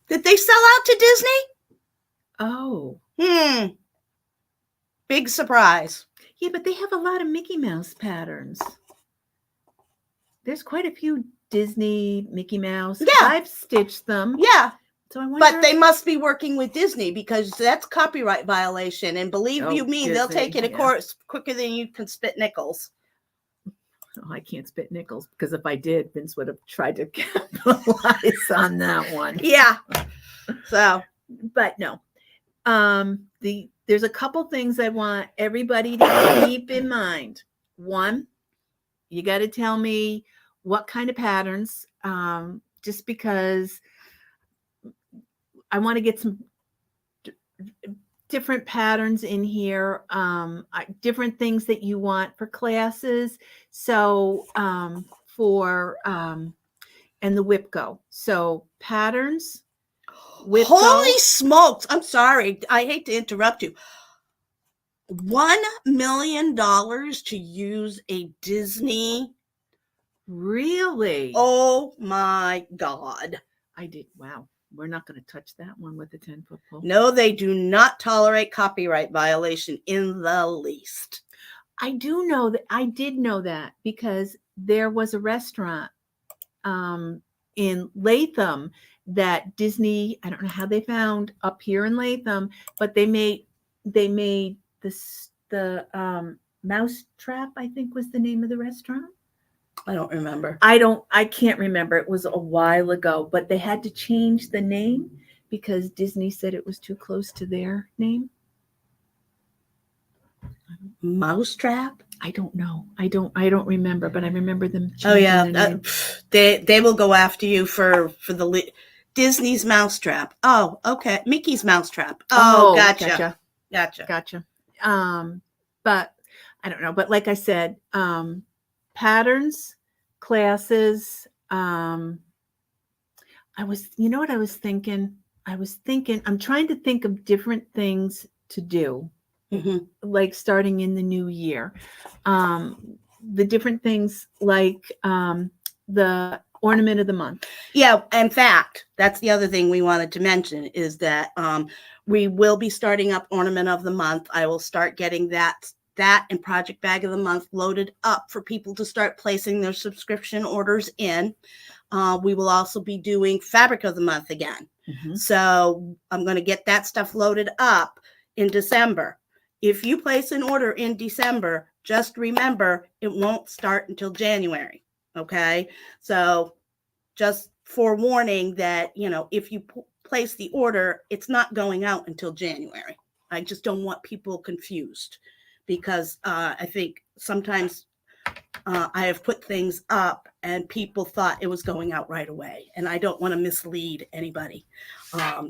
Did they sell out to Disney? Oh. Big surprise. Yeah, but they have a lot of Mickey Mouse patterns. There's quite a few Disney, Mickey Mouse. Yeah. I've stitched them. Yeah. So I wonder. But they must be working with Disney, because that's copyright violation. And believe you me, Disney, they'll take you to court quicker than you can spit nickels. Oh, I can't spit nickels, because if I did, Vince would have tried to capitalize on that one. Yeah. So, but no. There's a couple things I want everybody to keep in mind. One, you got to tell me what kind of patterns, just because I want to get some different patterns in here, different things that you want for classes. So and the WIPCO. So patterns. Holy smokes. I'm sorry. I hate to interrupt you. $1 million to use a Disney. Really? Oh my God. I did. Wow. We're not going to touch that one with the 10-foot pole. No, they do not tolerate copyright violation in the least. I do know that. I did know that because there was a restaurant in Latham that Disney, I don't know how they found up here in Latham, but they made this the Mouse Trap, I think was the name of the restaurant. I don't remember. I can't remember. It was a while ago, but they had to change the name because Disney said it was too close to their name. Mousetrap? I don't know. I don't remember, but I remember them changing Oh yeah, their name. they will go after you for the Disney's Mousetrap. Oh, okay. Mickey's Mousetrap. Oh, gotcha. But I don't know. But like I said, patterns, classes. You know what I was thinking? I'm trying to think of different things to do, like starting in the new year. The different things like the ornament of the month. Yeah, in fact, that's the other thing we wanted to mention is that we will be starting up ornament of the month. I will start getting that and project bag of the month loaded up for people to start placing their subscription orders in. We will also be doing fabric of the month again. So I'm going to get that stuff loaded up in December. If you place an order in December, just remember it won't start until January. Okay. So just forewarning that, if you place the order, it's not going out until January. I just don't want people confused because I think sometimes I have put things up and people thought it was going out right away, and I don't want to mislead anybody.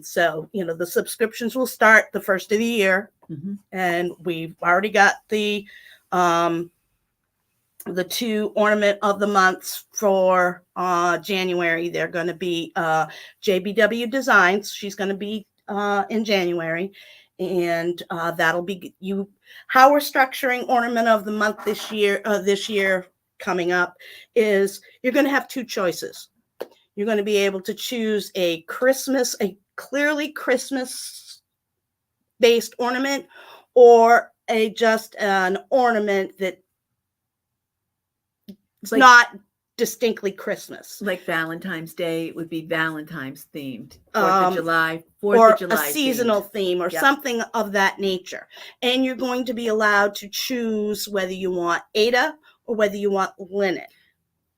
So, the subscriptions will start the first of the year, and we've already got the 2 ornament of the months for January. They're going to be JBW Designs. She's going to be in January, and that'll be how we're structuring ornament of the month this year coming up is you're going to have 2 choices. You're going to be able to choose a clearly Christmas based ornament, or just an ornament that it's not distinctly Christmas. Like Valentine's Day, it would be Valentine's themed. 4th of July, or of July a seasonal theme or something of that nature. And you're going to be allowed to choose whether you want Ada or whether you want linen.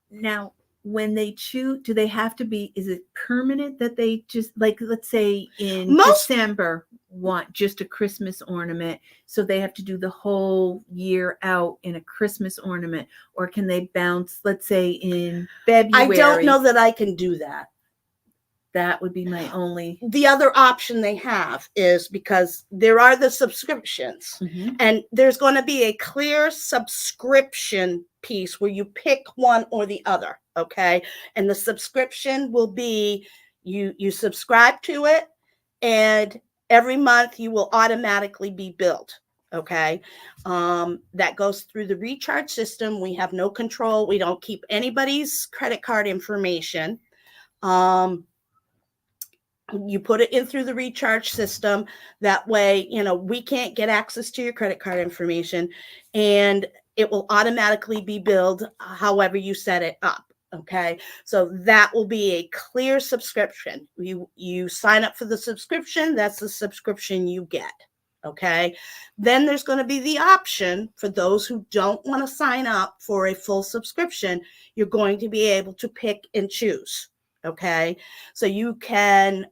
Now, when they choose, do they have to be, is it permanent that they just, like, let's say in December, want just a Christmas ornament, so they have to do the whole year out in a Christmas ornament, or can they bounce, let's say in February? I don't know that I can do that. That would be my only. The other option they have is, because there are the subscriptions, and there's going to be a clear subscription piece where you pick one or the other. Okay. And the subscription will be, you subscribe to it, and every month you will automatically be billed. Okay. That goes through the recharge system. We have no control. We don't keep anybody's credit card information. You put it in through the recharge system. That way, we can't get access to your credit card information, and it will automatically be billed however you set it up. Okay. So that will be a clear subscription. You sign up for the subscription. That's the subscription you get. Okay. Then there's going to be the option for those who don't want to sign up for a full subscription. You're going to be able to pick and choose. Okay. So you can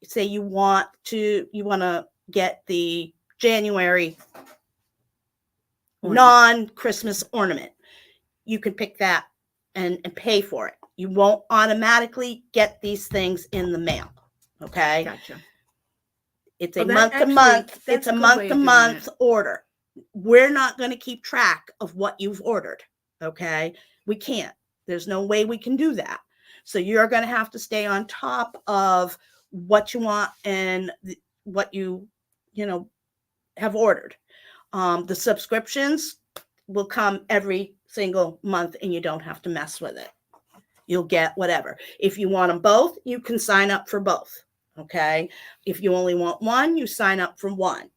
say you want to get the January non-Christmas ornament. You can pick that and pay for it. You won't automatically get these things in the mail. Okay. Gotcha. It's a month-to-month. It's a month-to-month order. We're not going to keep track of what you've ordered. Okay. We can't. There's no way we can do that. So you're going to have to stay on top of what you want and what you have ordered. The subscriptions will come every single month and you don't have to mess with it. You'll get whatever. If you want them both, you can sign up for both. Okay. If you only want one, you sign up for one.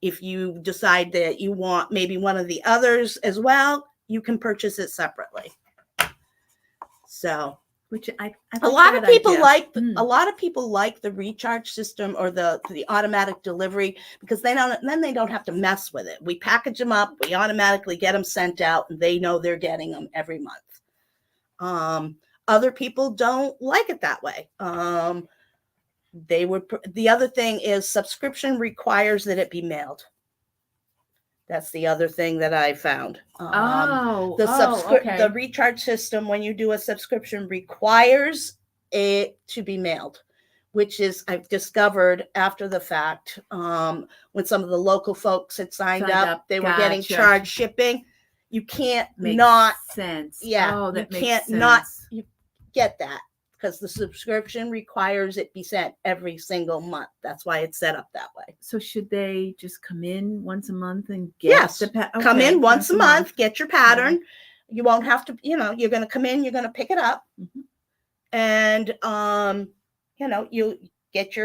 If you decide that you want maybe one of the others as well, you can purchase it separately. So, which I a lot of people idea. a lot of people like the recharge system or the automatic delivery because they don't have to mess with it. We package them up, we automatically get them sent out, and they know they're getting them every month. Other people don't like it that way. The other thing is subscription requires that it be mailed. That's the other thing that I found. The recharge system, when you do a subscription, requires it to be mailed, which is I've discovered after the fact. When some of the local folks had signed up, they were getting charged shipping. You can't not sense. Yeah, that you makes can't sense. not you get that because the subscription requires it be sent every single month. That's why it's set up that way. So should they just come in once a month and get come in once a month, get your pattern. You won't have to, you're going to come in, you're going to pick it up. And, you get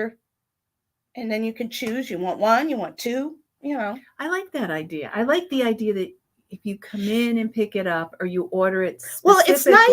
and then you can choose, you want one, you want two, I like that idea. I like the idea that if you come in and pick it up or you order it well, it's nice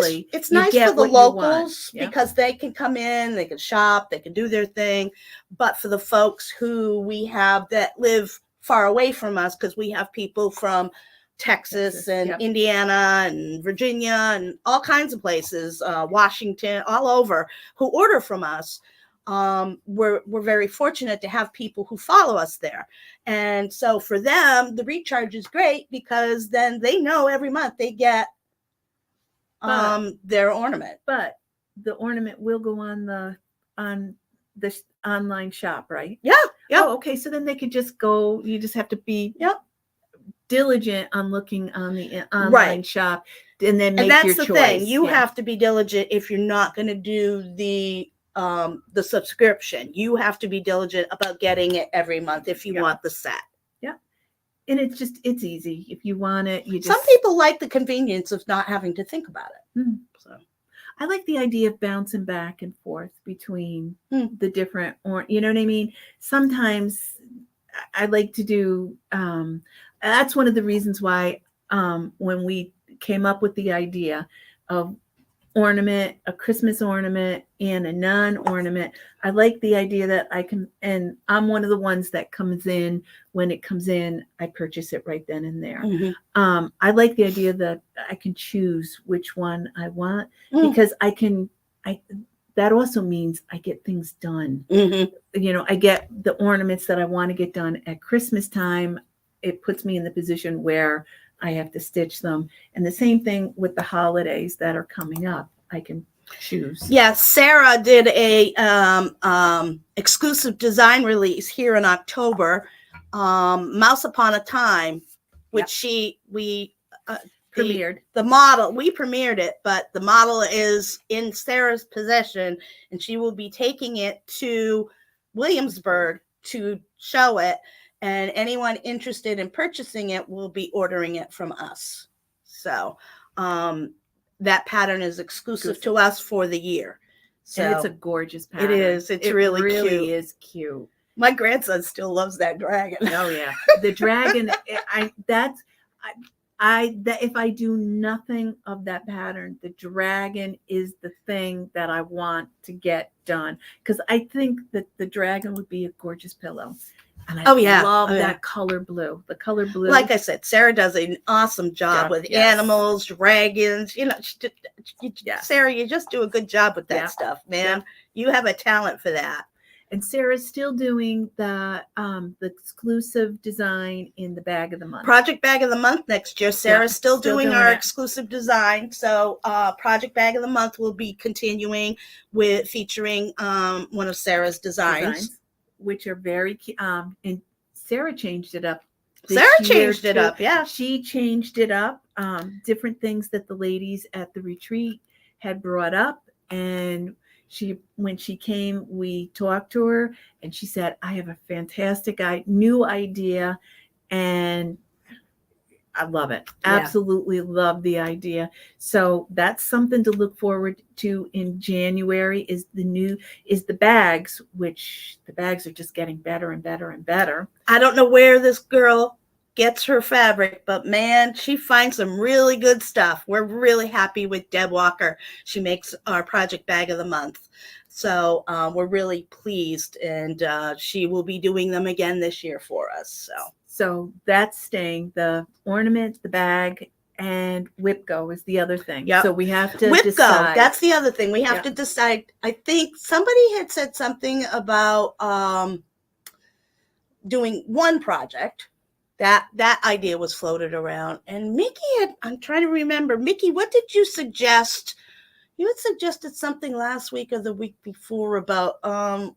for the locals because they can come in, they can shop, they can do their thing. But for the folks who we have that live far away from us, because we have people from Texas and Indiana and Virginia and all kinds of places, Washington, all over, who order from us. We're very fortunate to have people who follow us there. And so for them, the recharge is great because then they know every month they get their ornament. But the ornament will go on this online shop, right? Yeah. Oh, okay. So then they could just go, you just have to be diligent on looking on the online shop and then make your choice. And that's the thing. You have to be diligent if you're not going to do the subscription. You have to be diligent about getting it every month if you want the set. And it's easy. If you want it, some people like the convenience of not having to think about it. So I like the idea of bouncing back and forth between the different, you know what I mean? Sometimes I like to do, that's one of the reasons why when we came up with the idea of a Christmas ornament and a non-ornament, I like the idea that I can, and I'm one of the ones that comes in, when it comes in, I purchase it right then and there. I like the idea that I can choose which one I want because that also means I get things done. I get the ornaments that I want to get done at Christmas time. It puts me in the position where I have to stitch them. And the same thing with the holidays that are coming up. I can choose. Yeah, Sarah did a exclusive design release here in October, Mouse Upon a Time, which we premiered. The model, we premiered it, but the model is in Sarah's possession, and she will be taking it to Williamsburg to show it. And anyone interested in purchasing it will be ordering it from us. So that pattern is exclusive to us for the year. So and it's a gorgeous pattern. It is. It really cute. Is cute. My grandson still loves that dragon. Oh yeah, the dragon. If I do nothing of that pattern, the dragon is the thing that I want to get done because I think that the dragon would be a gorgeous pillow. And I love that color blue. The color blue. Like I said, Sarah does an awesome job with animals, dragons. Sarah, you just do a good job with that stuff, man. You have a talent for that. And Sarah's still doing the exclusive design in the bag of the month. Project Bag of the Month next year. Sarah's still doing our exclusive design. So Project Bag of the Month will be continuing with featuring one of Sarah's designs. Which are very and Sarah changed it up. Yeah. She changed it up. Different things that the ladies at the retreat had brought up, and when she came, we talked to her, and she said, "I have a fantastic new idea," and I love it. Yeah. Absolutely love the idea. So that's something to look forward to in January is the bags, which the bags are just getting better and better and better. I don't know where this girl gets her fabric, but man, she finds some really good stuff. We're really happy with Deb Walker. She makes our project bag of the month. So we're really pleased, and she will be doing them again this year for us. So that's staying. The ornament, the bag, and Whipco is the other thing. Yep. So we have to Whipco, decide. that's the other thing. We have to decide. I think somebody had said something about doing one project. That idea was floated around. And I'm trying to remember. Mickey, what did you suggest? You had suggested something last week or the week before about I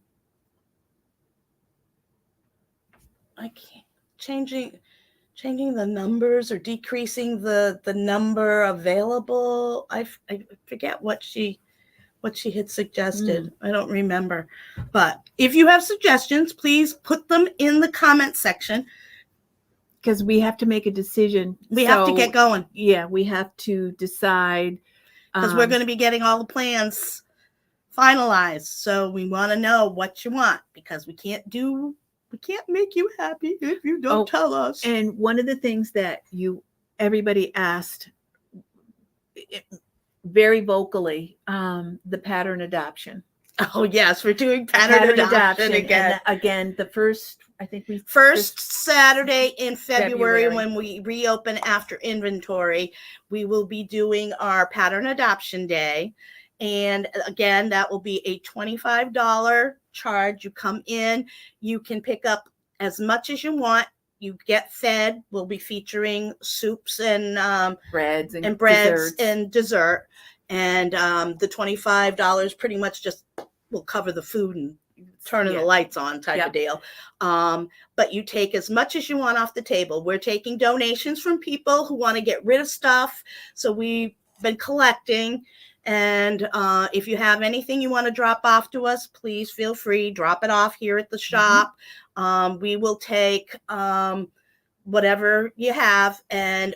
can't changing the numbers or decreasing the number available. I forget what she had suggested. I don't remember. But if you have suggestions, please put them in the comment section. Because we have to make a decision. We have to get going. Yeah, we have to decide. Because we're going to be getting all the plans finalized. So we want to know what you want, because we can't make you happy if you don't tell us. And one of the things that everybody asked very vocally, the pattern adoption. Oh yes, we're doing pattern adoption again. And again, the first Saturday in February when we reopen after inventory, we will be doing our pattern adoption day. And again, that will be a $25 charge. You come in, you can pick up as much as you want. You get fed. We'll be featuring soups and breads and dessert. And the $25 pretty much just will cover the food and turning the lights on type of deal. But you take as much as you want off the table. We're taking donations from people who want to get rid of stuff. So we've been collecting. And if you have anything you want to drop off to us, please feel free. Drop it off here at the shop. We will take whatever you have. And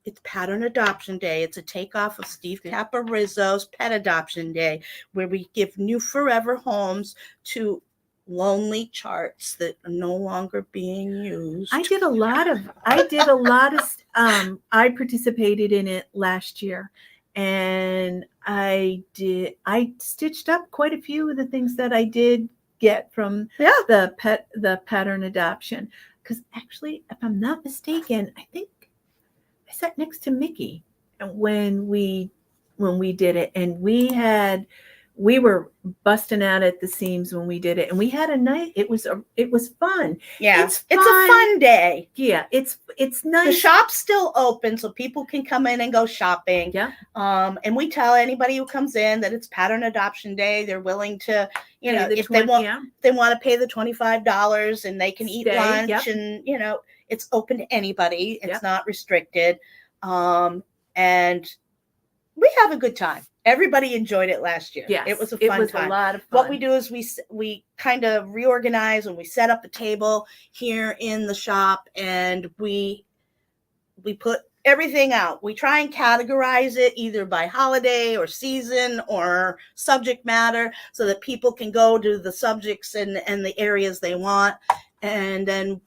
it's Pattern Adoption Day. It's a takeoff of Steve Caparizzo's Pet Adoption Day, where we give new forever homes to lonely charts that are no longer being used. I participated in it last year, and I stitched up quite a few of the things that I did get from the pattern adoption. Because actually, if I'm not mistaken, I think I sat next to Mickey when we did it, and we were busting out at the seams when we did it, and we had a night. It was fun. Yeah, it's a fun day. Yeah, it's nice. The shop's still open, so people can come in and go shopping. Yeah. And we tell anybody who comes in that it's Pattern Adoption Day. They're willing to, if they want to pay the $25 and they can eat lunch, and it's open to anybody. It's not restricted. And we have a good time. Everybody enjoyed it last year. Yes, it was a fun time. A lot of fun. What we do is we kind of reorganize, and we set up a table here in the shop, and we put everything out. We try and categorize it either by holiday or season or subject matter, so that people can go to the subjects and the areas they want, and then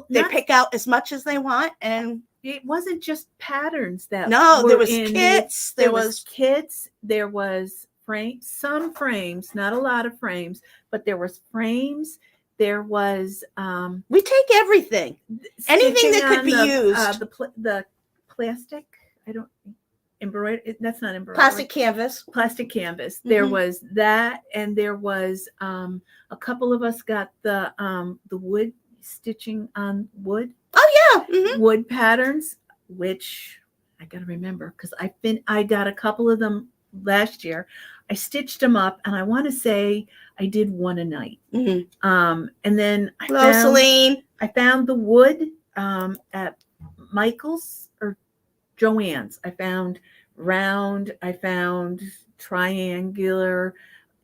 they pick out as much as they want. And it wasn't just patterns that there was kits. There was kits. There was frames. Some frames, not a lot of frames, but there was frames. There was we take everything, anything that could be used. The plastic. Embroidery. That's not embroidery. Plastic canvas. Mm-hmm. There was that, and there was a couple of us got the wood stitching on wood. Oh yeah, wood patterns, which I got to remember, because I got a couple of them last year. I stitched them up, and I want to say I did one a night. And then I found the wood at Michael's or Joann's. I found round. I found triangular,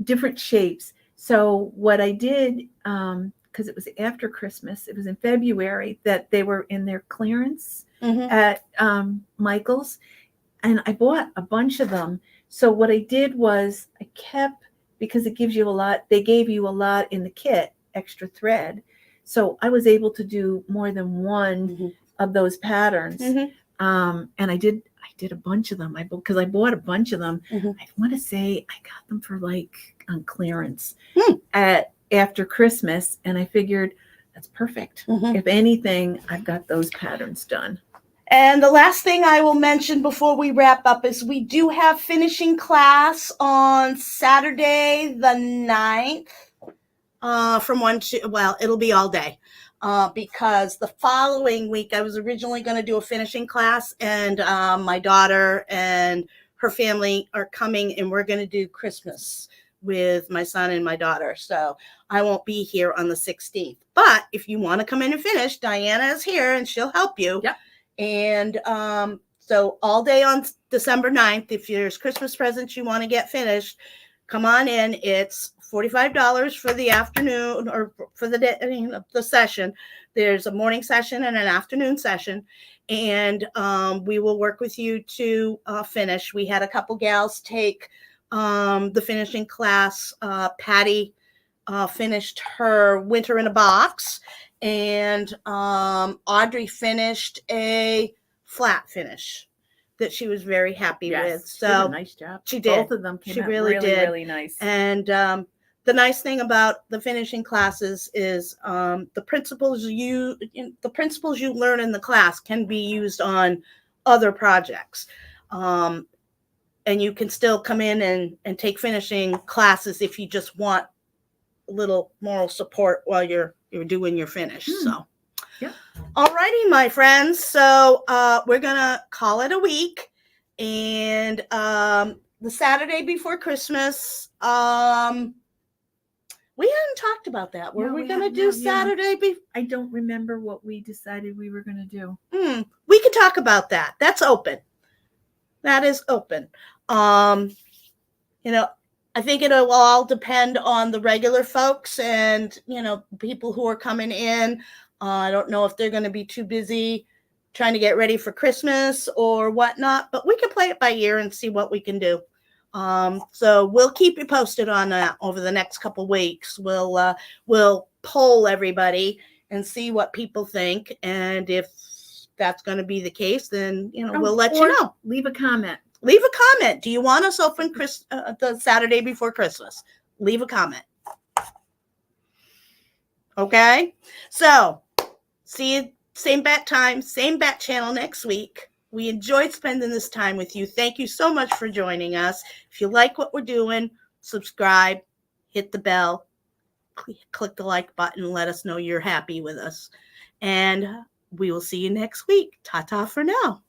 different shapes. So what I did, because it was after Christmas. It was in February that they were in their clearance Mhm. at Michael's, and I bought a bunch of them. So what I did was I kept, because it gives you a lot, they gave you a lot in the kit, extra thread. So I was able to do more than one Mhm. of those patterns. Mhm. And I did a bunch of them. Because I bought a bunch of them. Mhm. I want to say I got them for like on clearance Hmm. at after Christmas, and I figured that's perfect. Mhm. If anything, I've got those patterns done. And the last thing I will mention before we wrap up is we do have finishing class on Saturday the 9th from 1 to, well, it'll be all day. Because the following week I was originally going to do a finishing class, and my daughter and her family are coming, and we're going to do Christmas with my son and my daughter. So I won't be here on the 16th. But if you want to come in and finish, Diana is here and she'll help you. Yep. And so all day on December 9th, if there's Christmas presents you want to get finished, come on in. It's $45 for the afternoon, or for the day, the session. There's a morning session and an afternoon session, and we will work with you to finish. We had a couple gals take the finishing class. Patty finished her winter in a box, and Audrey finished a flat finish that she was very happy with. She did So a nice job. she did. Both of them came She out really really, did. really nice. And the nice thing about the finishing classes is the principles you learn in the class can be used on other projects. And you can still come in and take finishing classes if you just want a little moral support while you're doing your finish. So, yeah. Alrighty, my friends. So we're gonna call it a week, and the Saturday before Christmas. We hadn't talked about that. Were we gonna do Saturday? I don't remember what we decided we were gonna do. We can talk about that. That's open. That is open. I think it'll all depend on the regular folks and, people who are coming in. I don't know if they're going to be too busy trying to get ready for Christmas or whatnot, but we can play it by ear and see what we can do. So we'll keep you posted on that over the next couple weeks. We'll poll everybody and see what people think. And if that's going to be the case, then, we'll let you know. Leave a comment. Leave a comment. Do you want us open the Saturday before Christmas? Leave a comment. Okay? So, see you same bat time, same bat channel next week. We enjoyed spending this time with you. Thank you so much for joining us. If you like what we're doing, subscribe, hit the bell, click the like button, let us know you're happy with us. And we will see you next week. Ta-ta for now.